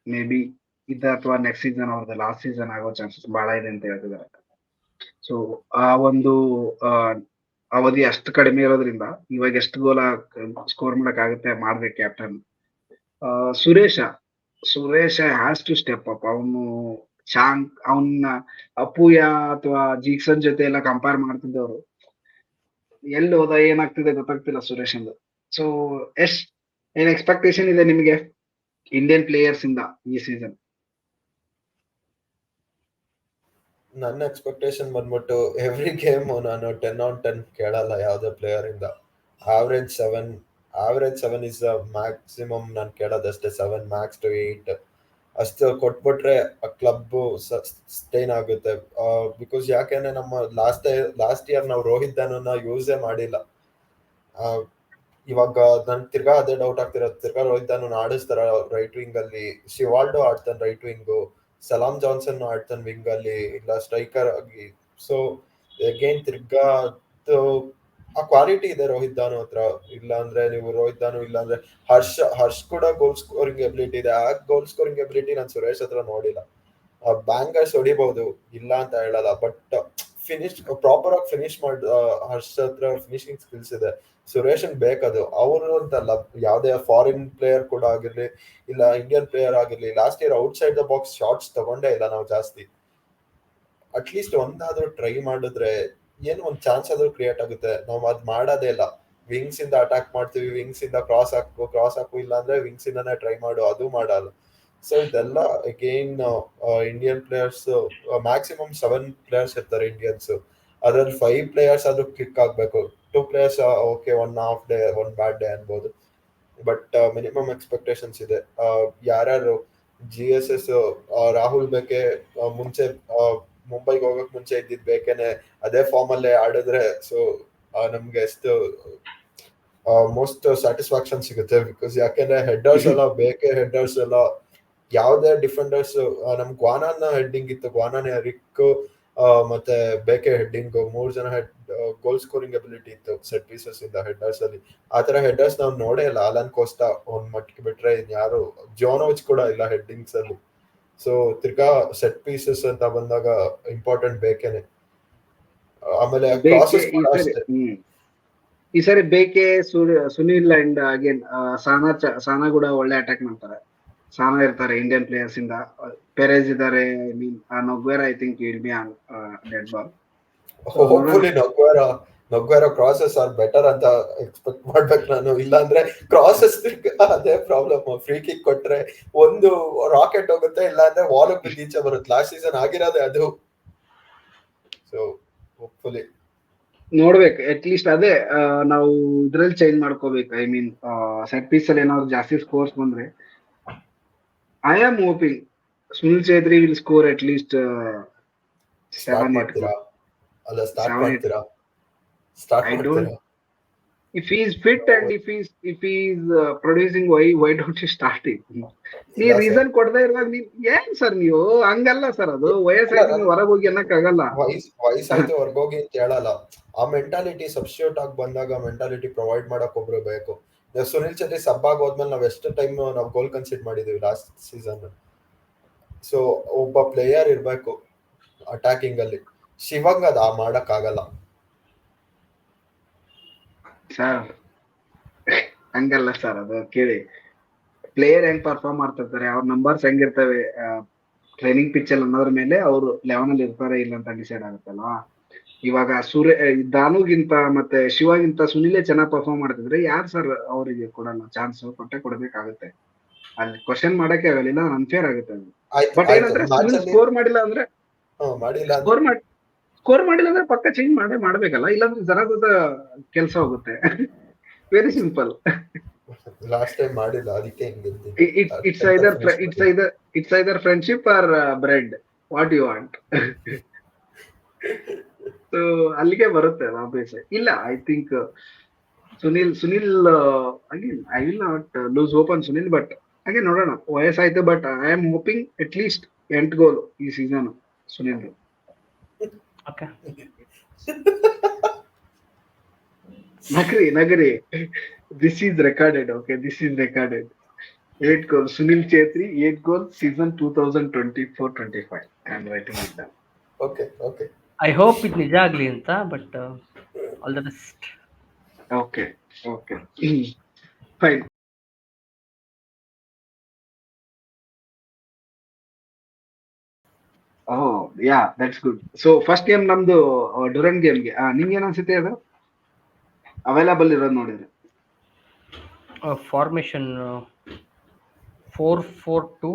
May be ಇದ ಅಥವಾ ನೆಕ್ಸ್ಟ್ ಸೀಸನ್ ಅವ್ರದ್ದು ಲಾಸ್ಟ್ ಸೀಸನ್ ಆಗೋ ಚಾನ್ಸಸ್ ಬಹಳ ಇದೆ ಅಂತ ಹೇಳ್ತಿದ್ದಾರೆ. ಸೊ ಆ ಒಂದು ಅವಧಿ ಅಷ್ಟು ಕಡಿಮೆ ಇರೋದ್ರಿಂದ ಇವಾಗ ಎಷ್ಟು ಗೋಲ ಸ್ಕೋರ್ ಮಾಡಕ್ ಆಗುತ್ತೆ ಮಾಡ್ಬೇಕು captain. Suresh has to step up. ಅವನು ಅವನ್ನ ಅಪೂಯ ಅಥವಾ ಜೀಕ್ಸನ್ ಜೊತೆ ಎಲ್ಲ ಕಂಪೇರ್ ಮಾಡ್ತಿದ್ದವರು ಎಲ್ಲಿ ಹೋದ ಏನಾಗ್ತಿದೆ ಗೊತ್ತಾಗ್ತಿಲ್ಲ ಸುರೇಶ್ ಅಂದು. ಸೊ ಏನ್ ಎಕ್ಸ್ಪೆಕ್ಟೇಷನ್ ಇದೆ ನಿಮಗೆ ಇಂಡಿಯನ್ ಪ್ಲೇಯರ್ಸ್ ಇಂದ ಈ ಸೀಸನ್? ನನ್ನ ಎಕ್ಸ್ಪೆಕ್ಟೇಷನ್ ಬಂದ್ಬಿಟ್ಟು ಎವ್ರಿ ಗೇಮ್ ನಾನು 10 on 10 ಕೇಳಲ್ಲ ಯಾವುದೇ ಪ್ಲೇಯರ್ ಇಂದ. ಆವರೇಜ್ 7 ಇಸ್ ದ ಮ್ಯಾಕ್ಸಿಮಮ್ ನಾನು ಕೇಳೋದಷ್ಟೇ. 7 ಮ್ಯಾಕ್ಸ್ ಟು 8 ಅಷ್ಟು ಕೊಟ್ಬಿಟ್ರೆ ಕ್ಲಬ್ ಸ್ಟೇನ್ ಆಗುತ್ತೆ. ಬಿಕಾಸ್ ಯಾಕೆಂದ್ರೆ ನಮ್ಮ ಲಾಸ್ಟ್ ಇಯರ್ ನಾವು ರೋಹಿತ್ ಧನನ್ನ ಯೂಸೇ ಮಾಡಿಲ್ಲ. ಇವಾಗ ನನ್ ತಿರ್ಗಾ ಅದೇ ಡೌಟ್ ಆಗ್ತಿರೋದು, ತಿರ್ಗಾ ರೋಹಿತ್ ಧನನ್ ಆಡಿಸ್ತಾರ ರೈಟ್ ವಿಂಗ್ ಅಲ್ಲಿ? ಶಿವಾಲ್ಡೋ ಆಡ್ತಾನೆ ರೈಟ್ ವಿಂಗು, ಸಲಾಮ್ ಜಾನ್ಸನ್ ಆಡ್ತಾನೆ ವಿಂಗ್ ಅಲ್ಲಿ, ಇಲ್ಲ ಸ್ಟ್ರೈಕರ್ ಆಗಿ. ಸೊ ಅಗೇನ್ ತಿರ್ಗಾ ಆ ಕ್ವಾಲಿಟಿ ಇದೆ ರೋಹಿತ್ ಧಾನು ಹತ್ರ. ಇಲ್ಲ ಅಂದ್ರೆ ನೀವು ರೋಹಿತ್ ಧಾನು, ಇಲ್ಲ ಅಂದ್ರೆ ಹರ್ಷ್ ಕೂಡ ಗೋಲ್ ಸ್ಕೋರಿಂಗ್ ಎಬಿಲಿಟಿ ಇದೆ. ಆ ಗೋಲ್ ಸ್ಕೋರಿಂಗ್ ಎಬಿಲಿಟಿ ನಾನು ಸುರೇಶ್ ಹತ್ರ ನೋಡಿಲ್ಲ. ಬ್ಯಾಂಗರ್ಸ್ ಹೊಡಿಬಹುದು, ಇಲ್ಲ ಅಂತ ಹೇಳಲ್ಲ, ಬಟ್ ಪ್ರಾಪರ್ ಆಗಿ ಫಿನಿಶ್ ಹರ್ಷ್ ಹತ್ರ ಫಿನಿಶಿಂಗ್ ಸ್ಕಿಲ್ಸ್ ಇದೆ. ಸುರೇಶನ್ ಬೇಕದು. ಅವರು ಅಂತಲ್ಲ, ಯಾವ್ದೇ ಫಾರಿನ್ ಪ್ಲೇಯರ್ ಕೂಡ ಆಗಿರ್ಲಿ, ಇಲ್ಲ ಇಂಡಿಯನ್ ಪ್ಲೇಯರ್ ಆಗಿರ್ಲಿ, last year out side the box shots ತಗೊಂಡೇ ಇಲ್ಲ ನಾವು ಜಾಸ್ತಿ. ಅಟ್ಲೀಸ್ಟ್ ಒಂದಾದ್ರೂ ಟ್ರೈ ಮಾಡಿದ್ರೆ ಏನು ಒಂದ್ ಚಾನ್ಸ್ ಆದ್ರೂ ಕ್ರಿಯೇಟ್ ಆಗುತ್ತೆ. ನಾವು ಅದ್ ಮಾಡೋದೇ ಇಲ್ಲ. ವಿಂಗ್ಸ್ ಇಂದ ಅಟ್ಯಾಕ್ ಮಾಡ್ತೀವಿ, ವಿಂಗ್ಸ್ ಇಂದ ಕ್ರಾಸ್ ಹಾಕು, ಇಲ್ಲ ಅಂದ್ರೆ ವಿಂಗ್ಸ್ ಇಂದಾನೆ ಟ್ರೈ ಮಾಡು, ಅದು ಮಾಡಲ್ಲ. ಸೊ ಇದೆಲ್ಲ again Indian players maximum 7 players ಇರ್ತಾರೆ ಇಂಡಿಯನ್ಸ್. ಅದ್ರಲ್ಲಿ 5 ಪ್ಲೇಯರ್ಸ್ ಆದ್ರೂ ಕ್ಲಿಕ್ ಆಗ್ಬೇಕು. 2 ಪ್ಲೇಯರ್ಸ್ ಓಕೆ, 1 ಹಾಫ್ ಡೇ 1 ಬ್ಯಾಡ್ ಡೇ ಅನ್ಬೋದು. ಬಟ್ ಮಿನಿಮಮ್ ಎಕ್ಸ್ಪೆಕ್ಟೇಷನ್ಸ್ ಇದೆ. ಯಾರ್ಯಾರು GSS ರಾಹುಲ್ ಬೇಕೆ ಮುಂಚೆ ಮುಂಬೈಗೆ ಹೋಗಕ್ ಮುಂಚೆ ಇದ್ದಿದ್ ಬೇಕೇನೆ ಅದೇ ಫಾರ್ಮ್ ಅಲ್ಲೇ ಆಡಿದ್ರೆ ಸೊ ನಮ್ಗೆ ಎಷ್ಟು ಮೋಸ್ಟ್ ಸ್ಯಾಟಿಸ್ಫ್ಯಾಕ್ಷನ್ ಸಿಗುತ್ತೆ. ಬಿಕಾಸ್ ಯಾಕೆಂದ್ರೆ ಹೆಡ್ಡರ್ಸ್ ಎಲ್ಲ ಹೆಡ್ಡರ್ಸ್ ಎಲ್ಲ ಯಾವ್ದೇ ಡಿಫೆಂಡರ್ಸ್ ನಮ್ ಗ್ವಾನಾನ ಹೆಡ್ಡಿಂಗ್ ಇತ್ತು, ಗ್ವಾನಾನೆ ರಿಕ್ ಮತ್ತೆ ಬೇಕೆ ಹೆಡ್ಡಿಂಗ್ 3 ಜನ ಗೋಲ್ ಸ್ಕೋರಿಂಗ್ ಎಬಿಲಿಟಿ ಇತ್ತು ಸೆಟ್ ಪೀಸಸ್ ಇಂದ ಹೆಡ್ಡರ್ಸ್ ಅಲ್ಲಿ. ಆತರ ಹೆಡ್ಡರ್ಸ್ ನಾವು ನೋಡೇ ಇಲ್ಲ. ಅಲನ್ ಕೋಸ್ಟಾ ಒಂದ್ ಮಟ್ಟಿಗೆ ಬಿಟ್ರೆ ಯಾರು, ಜೋನೋವಿಚ್ ಕೂಡ ಇಲ್ಲ ಹೆಡ್ಡಿಂಗ್ಸ್ ಅಲ್ಲಿ. ಸೊ ತಿರ್ಗಾ ಸೆಟ್ ಪೀಸಸ್ ಅಂತ ಬಂದಾಗ ಇಂಪಾರ್ಟೆಂಟ್ ಬೇಕೇನೆ. ಆಮೇಲೆ ಈ ಸರಿ ಬೇಕೆ ಸುನಿಲ್ ಅಂಡ್ ಅಗೇನ್ ಸಾನಾ ಕೂಡ ಒಳ್ಳೆ ಅಟ್ಯಾಕ್ ಮಾಡ್ತಾರೆ. ಸಾನಾ ಇರ್ತಾರೆ ಇಂಡಿಯನ್ ಪ್ಲೇಯರ್ಸ್ ಇಂದ. ಪೆರೇಜ್ ಇದಾರೆ, Nogueira I think will be on dead ball. Hopefully Nogueira Nogueira crosses are better ಅಂತ ಎಕ್ಸ್ಪೆಕ್ಟ್ ಮಾಡ್ಬೇಕು ನಾನು. ಇಲ್ಲಾಂದ್ರೆ ಕ್ರಾಸಸ್ ಅದೇ ಪ್ರಾಬ್ಲಮ್. ಫ್ರೀ ಕಿಕ್ ಕೊಟ್ರೆ ಒಂದು ರಾಕೆಟ್ ಹೋಗುತ್ತೆ, ಇಲ್ಲಾಂದ್ರೆ ವಾಲ್ ಬಿದ್ದು ಈಚೆ ಬರುತ್ತೆ. ಲಾಸ್ಟ್ ಸೀಸನ್ ಆಗಿರೋದೇ ಅದು. ಸೊ ಹೋಪ್ಫುಲಿ ನೋಡ್ಬೇಕು. ಅಟ್ ಲೀಸ್ಟ್ ಅದೇ ನಾವು ಇದ್ರಲ್ಲಿ ಚೇಂಜ್ ಮಾಡ್ಕೋಬೇಕು. ಐ ಮೀನ್ ಸೆಟ್ ಪೀಸ್ ಅಲ್ಲಿ ಏನಾದ್ರು ಜಾಸ್ತಿ ಸ್ಕೋರ್ಸ್ ಬಂದ್ರೆ I am hoping Sunil Chhetri will score at least start ಮಾಡ್ತೀರಾ? ಅಲ್ಲ ಸ್ಟಾರ್ಟ್ ಮಾಡ್ತೀರಾ? ಸ್ಟಾರ್ಟ್ I ಮಾಡ್ತೀರಾ? don't. If he is fit and if he is producing, why don't you start it? ನೀ ಇಲ್ಲ ರೀಸನ್ ಕೊಡದೇ ಇರುವಾಗ ನೀನ್ ಏನ್ ಸರ್ ನೀವು ಹಂಗಲ್ಲ ಸರ್. ಅದು ವಯಸ್ಸಾಗಿ ನೀವು ಹೊರಗೆ ಹೋಗಿ ಅನ್ನಕ್ ಆಗಲ್ಲ. ವಯಸ್ಸಾಯ್ತು ಹೊರ್ಗೋಗಿ ಅಂತ ಹೇಳಲ್ಲ. ಆ ಮೆಂಟಾಲಿಟಿ ಸಬ್ಸ್ಟಿಟ್ಯೂಟ್ ಆಗಿ ಬಂದಾಗ ಮೆಂಟಾಲಿಟಿ ಪ್ರೊವೈಡ್ ಮಾಡಕ್ ಒಬ್ರು ಬೇಕು. ಸುನಿಲ್ ಛೇತ್ರಿ ಸಬ್ ಆಗಿ ಹೋದ್ಮೇಲೆ ನಾವ್ ಎಷ್ಟು ಟೈಮ್ ನಾವು ಗೋಲ್ ಕನ್ಸಿಡ್ ಮಾಡಿದೀವಿ ಲಾಸ್ಟ್ ಸೀಸನ್. ಸೊ ಒಬ್ಬ ಪ್ಲೇಯರ್ ಇರ್ಬೇಕು ಅಟ್ಯಾಕಿಂಗ್ ಅಲ್ಲಿ. ಶಿವಂಗ್ ಅದ ಮಾಡಕ್ ಆಗಲ್ಲ ಸರ್ ಹಂಗಲ್ಲ ಸರ್. ಅದು ಕೇಳಿ, ಪ್ಲೇಯರ್ ಹೆಂಗ್ ಪರ್ಫಾರ್ಮ್ ಮಾಡ್ತಿರ್ತಾರೆ, ಅವ್ರ ನಂಬರ್ಸ್ ಹೆಂಗಿರ್ತವೆ ಟ್ರೈನಿಂಗ್ ಪಿಚ್ ಅಲ್ಲಿ ಅನ್ನೋದ್ರ ಮೇಲೆ ಅವರು 11 ಅಲ್ಲಿ ಇರ್ತಾರೆ ಇಲ್ಲ ಅಂತ ಡಿಸೈಡ್ ಆಗುತ್ತಲ್ವಾ. ಇವಾಗ ದಾನುಗಿಂತ ಮತ್ತೆ ಶಿವಾಗಿಂತ ಸುನಿಲೇ ಚೆನ್ನಾಗಿ ಪರ್ಫಾರ್ಮ್ ಮಾಡ್ತಿದ್ರೆ ಯಾರು ಸರ್ ಅವರಿಗೆ ಕೊಡಲ್ಲ ಚಾನ್ಸ್? ಕೊಡಬೇಕಾಗುತ್ತೆ. ಅಲ್ಲಿ ಕ್ವಶನ್ ಮಾಡಕ್ಕೆ ಆಗಲಿಲ್ಲ, ಅನ್ಫೇರ್ ಆಗುತ್ತೆ ಅದು. ಬಟ್ ಏನಂದ್ರೆ ಸುನಿಲ್ ಸ್ಕೋರ್ ಮಾಡಿಲ್ಲ ಅಂದ್ರೆ ಸ್ಕೋರ್ ಮಾಡಿಲ್ಲ ಅಂದ್ರೆ ಪಕ್ಕ ಚೇಂಜ್ ಮಾಡ್ಬೇಕಲ್ಲ. ಇಲ್ಲಾಂದ್ರೆ ಜರಾದ ಕೆಲಸ ಹೋಗುತ್ತೆ. Very simple. ಲಾಸ್ಟ್ ಟೈಮ್ ಮಾಡಿಲ್ಲ, ಅದಕ್ಕೆ it's either friendship or bread, what you want. So ಅಲ್ಲಿಗೆ ಬರುತ್ತೆ ಆಬ್ವಿಯಸ್. ಇಲ್ಲ, I think Sunil again I will not lose hope on Sunil. But ಹಾಗೆ ನೋಡೋಣ, ವಯಸ್ಸಾಯ್ತು. But I am hoping at least 8 goal ಈ ಸೀಸನ್ ಸುನಿಲ್. ಓಕೆ, ನಗರಿ this is recorded. Okay, this is recorded. 8 goals Sunil Chhetri, 8 goals season 2024-25. I am writing it down. Okay I hope ಇದು ನಿಜ ಆಗ್ಲಿ ಅಂತ. But all the best. Okay fine. Yeah that's good. So first game ನಮ್ದು ಡ್ಯೂರೆಂಟ್ ಗೇಮ್ಗೆ ನಿಮ್ಗೆ ಏನ್ ಅನ್ಸುತ್ತೆ ಅದು ಅವೈಲಬಲ್ ಇರೋದು ನೋಡಿದ್ರೆ? Formation 4-4-2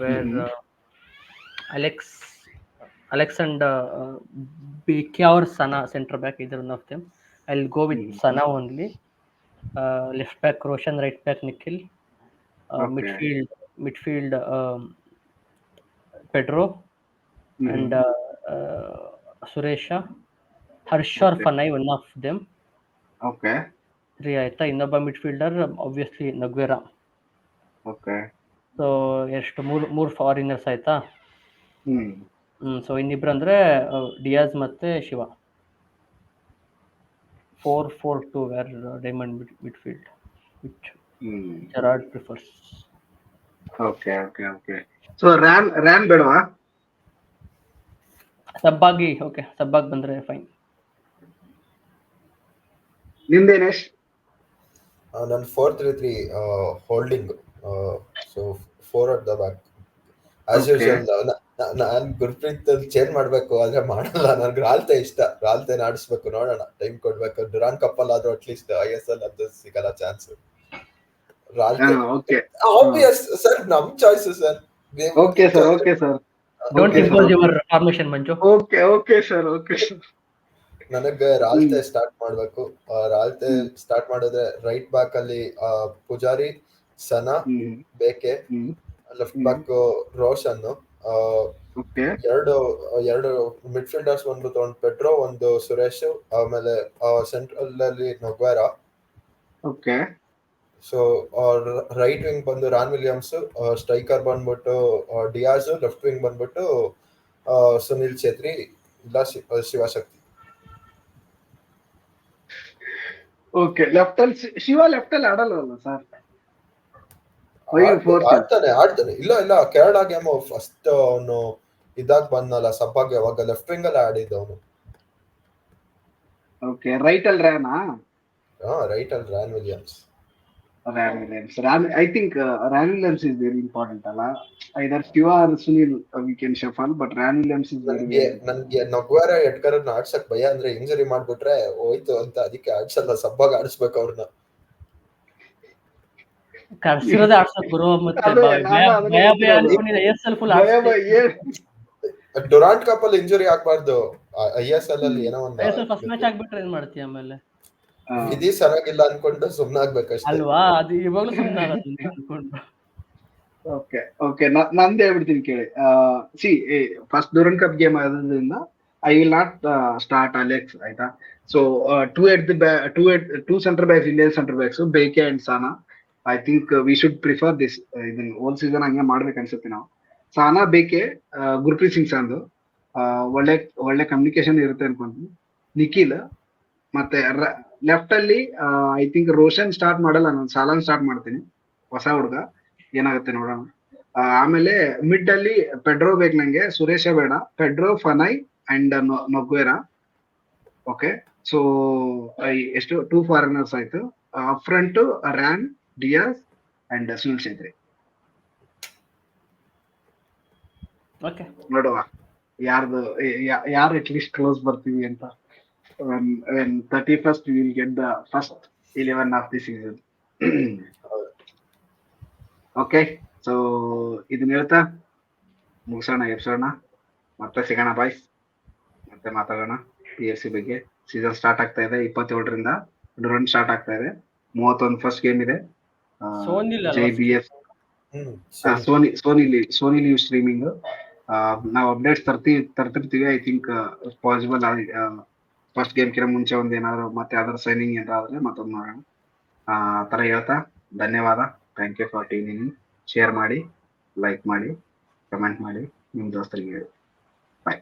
where Alexander Beke or Sana center back, either one of them. I'll go with Sana only. Left back Roshan, right back Nikhil. Midfield Pedro and Suresha. Harsh or Fanai, one of them. Okay ಆಯ್ತಾ. ಇನ್ನೊಬ್ಬ midfielder obviously Nogueira. Okay. So ಎಷ್ಟು ಮೂರು ಫಾರಿನರ್ಸ್ ಆಯ್ತಾ. ಸೊ ಇನ್ನಿಬ್ರು ಅಂದ್ರೆ ಡಿಯಾಸ್ ಮತ್ತೆ Shiva. 4-4-2 where diamond midfield which Gerard prefers. Okay. So Ryan ಬೇಡವಾ? ಸಬ್ಬಾಗಿ ಬಂದ್ರೆ ಫೈನ್. ನಿಮ್ದೇನೇಶ್? ನನ್ನ 4-3-3 holding. So 4 at the back as usual. ನಾನು ಗುರ್ಪ್ರೀತ್ ಚೇಂಜ್ ಮಾಡ್ಬೇಕು ಆದ್ರೆ ಮಾಡಲ್ಲ. ನನ್ಗೆ ರಾಲ್ತೆ ಇಷ್ಟ. ರಾಲ್ತೆ ಆಡಿಸ್ಬೇಕು. ನೋಡೋಣ, ಟೈಮ್ ಕೊಡ್ಬೇಕು. ಡುರಾನ್ ಕಪ್ಪಲ್ ಆದ್ರೂ ಅಟ್ಲೀಸ್ಟ್ ISL ಅದು ಸಿಗಲ್ಲ ಚಾನ್ಸ್. ರಾಲ್ತೆ ಆಬ್ವಿಯಸ್ ಸರ್, ನಮ್ choice sir. Okay sir. Don't impose your formation Manju. Okay sir. ನನಗೆ ರಾಲ್ತೆ ಸ್ಟಾರ್ಟ್ ಮಾಡ್ಬೇಕು. ರಾಲ್ತೆ ಸ್ಟಾರ್ಟ್ ಮಾಡಿದ್ರೆ ರೈಟ್ ಬ್ಯಾಕ್ ಅಲ್ಲಿ ಪೂಜಾರಿ, ಸನಾ, ಬೇಕೆ. Left back Roshan. ಎರಡು ಮಿಡ್ಫೀಲ್ಡರ್ಸ್ ಬಂದ್ಬಿಟ್ಟು ಒಂದು ಪೆಡ್ರೋ, ಒಂದು ಸುರೇಶ್, ಆಮೇಲೆ ಸೆಂಟ್ರಲ್ ಅಲ್ಲಿ ನೊಗ್ವೆರಾ. ಓಕೆ. ಸೊ ರೈಟ್ ವಿಂಗ್ ಬಂದು ರಾನ್ ವಿಲಿಯಮ್ಸ್, ಸ್ಟ್ರೈಕರ್ ಬಂದ್ಬಿಟ್ಟು ಡಿಯಾಜ್, ಲೆಫ್ಟ್ ವಿಂಗ್ ಬಂದ್ಬಿಟ್ಟು ಸುನಿಲ್ ಛೇತ್ರಿ ಇಲ್ಲ ಶಿವಶಕ್ತಿ. ಓಕೆ. ಲೆಫ್ಟ್ ಅಲ್ಲಿ ಶಿವ ಲೆಫ್ಟ್ ಅಲ್ಲಿ ಆಡಲ್ವಲ್ಲ ಸರ್? ಆಡ್ತಾನೆ. ಇಲ್ಲ ಕೆರಳ ಗೇಮ್ ಫಸ್ಟ್ ಅವನು ಇದಾಗ ಬಂದಲ್ಲ ಸಬ್ಬಾಗಿ, ಅವಾಗ ಲೆಫ್ಟ್ ವಿಂಗ್ ಅಲ್ಲಿ ಆಡಿದ್ದ ಅವನು. ಓಕೆ. ರೈಟ್ ಅಲ್ಲಿ ran Williams. Ryan Williams. I think Ryan Williams is very important ಅಲ್ಲ. Either Shiva or Sunil we can shuffle, but Ryan Williams is very very important. ನನ್ಗೆ ನಗ್ವಾರ ಎಡ್ಕರನ್ನ ಆಡ್ಸಕ್ ಭಯ, ಅಂದ್ರೆ ಇಂಜರಿ ಮಾಡ್ಬಿಟ್ರೆ ಹೋಯ್ತು ಅಂತ, ಅದಕ್ಕೆ ಆಡ್ಸಲ್ಲ, ಸಬ್ಬಾಗ ಆಡಿಸ್ಬೇಕು ಅವ್ರನ್ನ. ಕರ್ಸಿರೋದೇ ಆಡ್ಸಕ್ ಗುರು, ಮತ್ತೆ ಅದೇ, ಭಯ ನಾನು ಅದನ್ನೇ ಭಯ ಭಯ ಹೇಳ್ತಿರೋದು. ಅನ್ಕೊಂಡಿದ್ದೆ ASL full ಭಯ ಭಯ ಏನ್ ಡುರಾಂಟ್ ಕಪ್ ಅಲ್ಲಿ ಇಂಜುರಿ ಆಗ್ಬಾರ್ದು, ISL ಅಲ್ಲಿ ಏನೋ ಒಂದು ASL ಫಸ್ಟ್ ಮ್ಯಾಚ್ ಆಗ್ಬಿಟ್ರೆ ಏನ್ ಮಾಡ್ತೀಯ ಆಮೇಲೆ ವಿಧಿ ಸರಾಗಿಲ್ಲ ಅನ್ಕೊಂಡು ಸುಮ್ನೆ ಆಗ್ಬೇಕಷ್ಟೇ. ಅಲ್ವಾ? ಅದು ಇವಾಗ್ಲೂ ಸುಮ್ಮನೆ ಆಗೋದು ಅನ್ಕೊಂಡು. ಓಕೆ ನಂದು ಹೇಳ್ಬಿಡ್ತೀನಿ ಕೇಳಿ. ಫಸ್ಟ್ ಡ್ಯೂರನ್ ಕಪ್ ಗೇಮ್ ಆದ್ರಿಂದ I will not start Alex, ಆಯ್ತಾ? So two centre backs, Indian centre backs Bheke and Sana. I think we should prefer this. ಇದನ್ನ ಹೋಲ್ ಸೀಸನ್ ಹಂಗೆ ಮಾಡ್ಬೇಕು ಅನ್ಸುತ್ತೆ ನಾವು. ಸಾನಾ ಬೇಕೆ, ಗುರ್ಪ್ರೀತ್ ಸಿಂಗ್ ಸಾಂದು ಒಳ್ಳೆ ಕಮ್ಯುನಿಕೇಶನ್ ಇರುತ್ತೆ ಅನ್ಕೊಂತೀನಿ. ನಿಖಿಲ್ ಮತ್ತೆ ಲೆಫ್ಟ್ ಅಲ್ಲಿ ಐ ಥಿಂಕ್ ರೋಷನ್ ಸ್ಟಾರ್ಟ್ ಮಾಡಲ್ಲ, ನಾನು ಸಾಲಾನ್ ಸ್ಟಾರ್ಟ್ ಮಾಡ್ತೀನಿ, ಹೊಸ ಹುಡುಗ, ಏನಾಗುತ್ತೆ ನೋಡೋಣ. ಆಮೇಲೆ ಮಿಡ್ ಅಲ್ಲಿ ಪೆಡ್ರೋ ಬೇಕು ನಂಗೆ, ಸುರೇಶ ಬೇಡ, Pedro, Fanai and Nogueira. Okay, so ಎಷ್ಟು 2 ಫಾರಿನರ್ಸ್ ಆಯ್ತು. Front Ryan, Dias and Sunil Chhetri. Okay, ನೋಡುವ ಯಾರು ಅಟ್ ಲೀಸ್ಟ್ ಕ್ಲೋಸ್ ಬರ್ತೀವಿ ಅಂತ. when 31st we will get the first 11 of the season. Okay, so ಇದನ್ನ ಹೇಳ್ತಾ ಮುಗಿಸೋಣ ಎಪಿಸೋಡ್ನ. ಮತ್ತೆ ಸಿಗೋಣ ಬಾಯ್ಸ್, ಮತ್ತೆ ಮಾತಾಡೋಣ PFC ಬಗ್ಗೆ. ಸೀಸನ್ ಸ್ಟಾರ್ಟ್ ಆಗ್ತಾ ಇದೆ 27ರಿಂದ, ರನ್ ಸ್ಟಾರ್ಟ್ ಆಗ್ತಾ ಇದೆ. 31 ಫಸ್ಟ್ ಗೇಮ್ ಇದೆ. JBF Sony LIV streaming. ನಾವು ಅಪ್ಡೇಟ್ಸ್ ತರ್ತಿರ್ತೀವಿ. I think possible first game ಕಿರ ಮುಂಚೆ ಒಂದ್ ಏನಾದ್ರು ಮತ್ತೆ ಯಾವ್ದಾದ್ರು ಸೈನಿಂಗ್ ಏನಾದ್ರೆ ಮತ್ತೊಂದು ಮಾಡೋಣ. ಆ ತರ ಹೇಳ್ತಾ ಧನ್ಯವಾದ. Thank you for tuning. Share ಮಾಡಿ, ಲೈಕ್ ಮಾಡಿ, ಕಮೆಂಟ್ ಮಾಡಿ, ನಿಮ್ ದೋಸ್ತರಿಗೆ ಹೇಳಿ. ಬಾಯ್.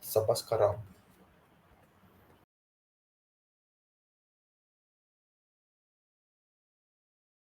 ನಮಸ್ಕಾರ.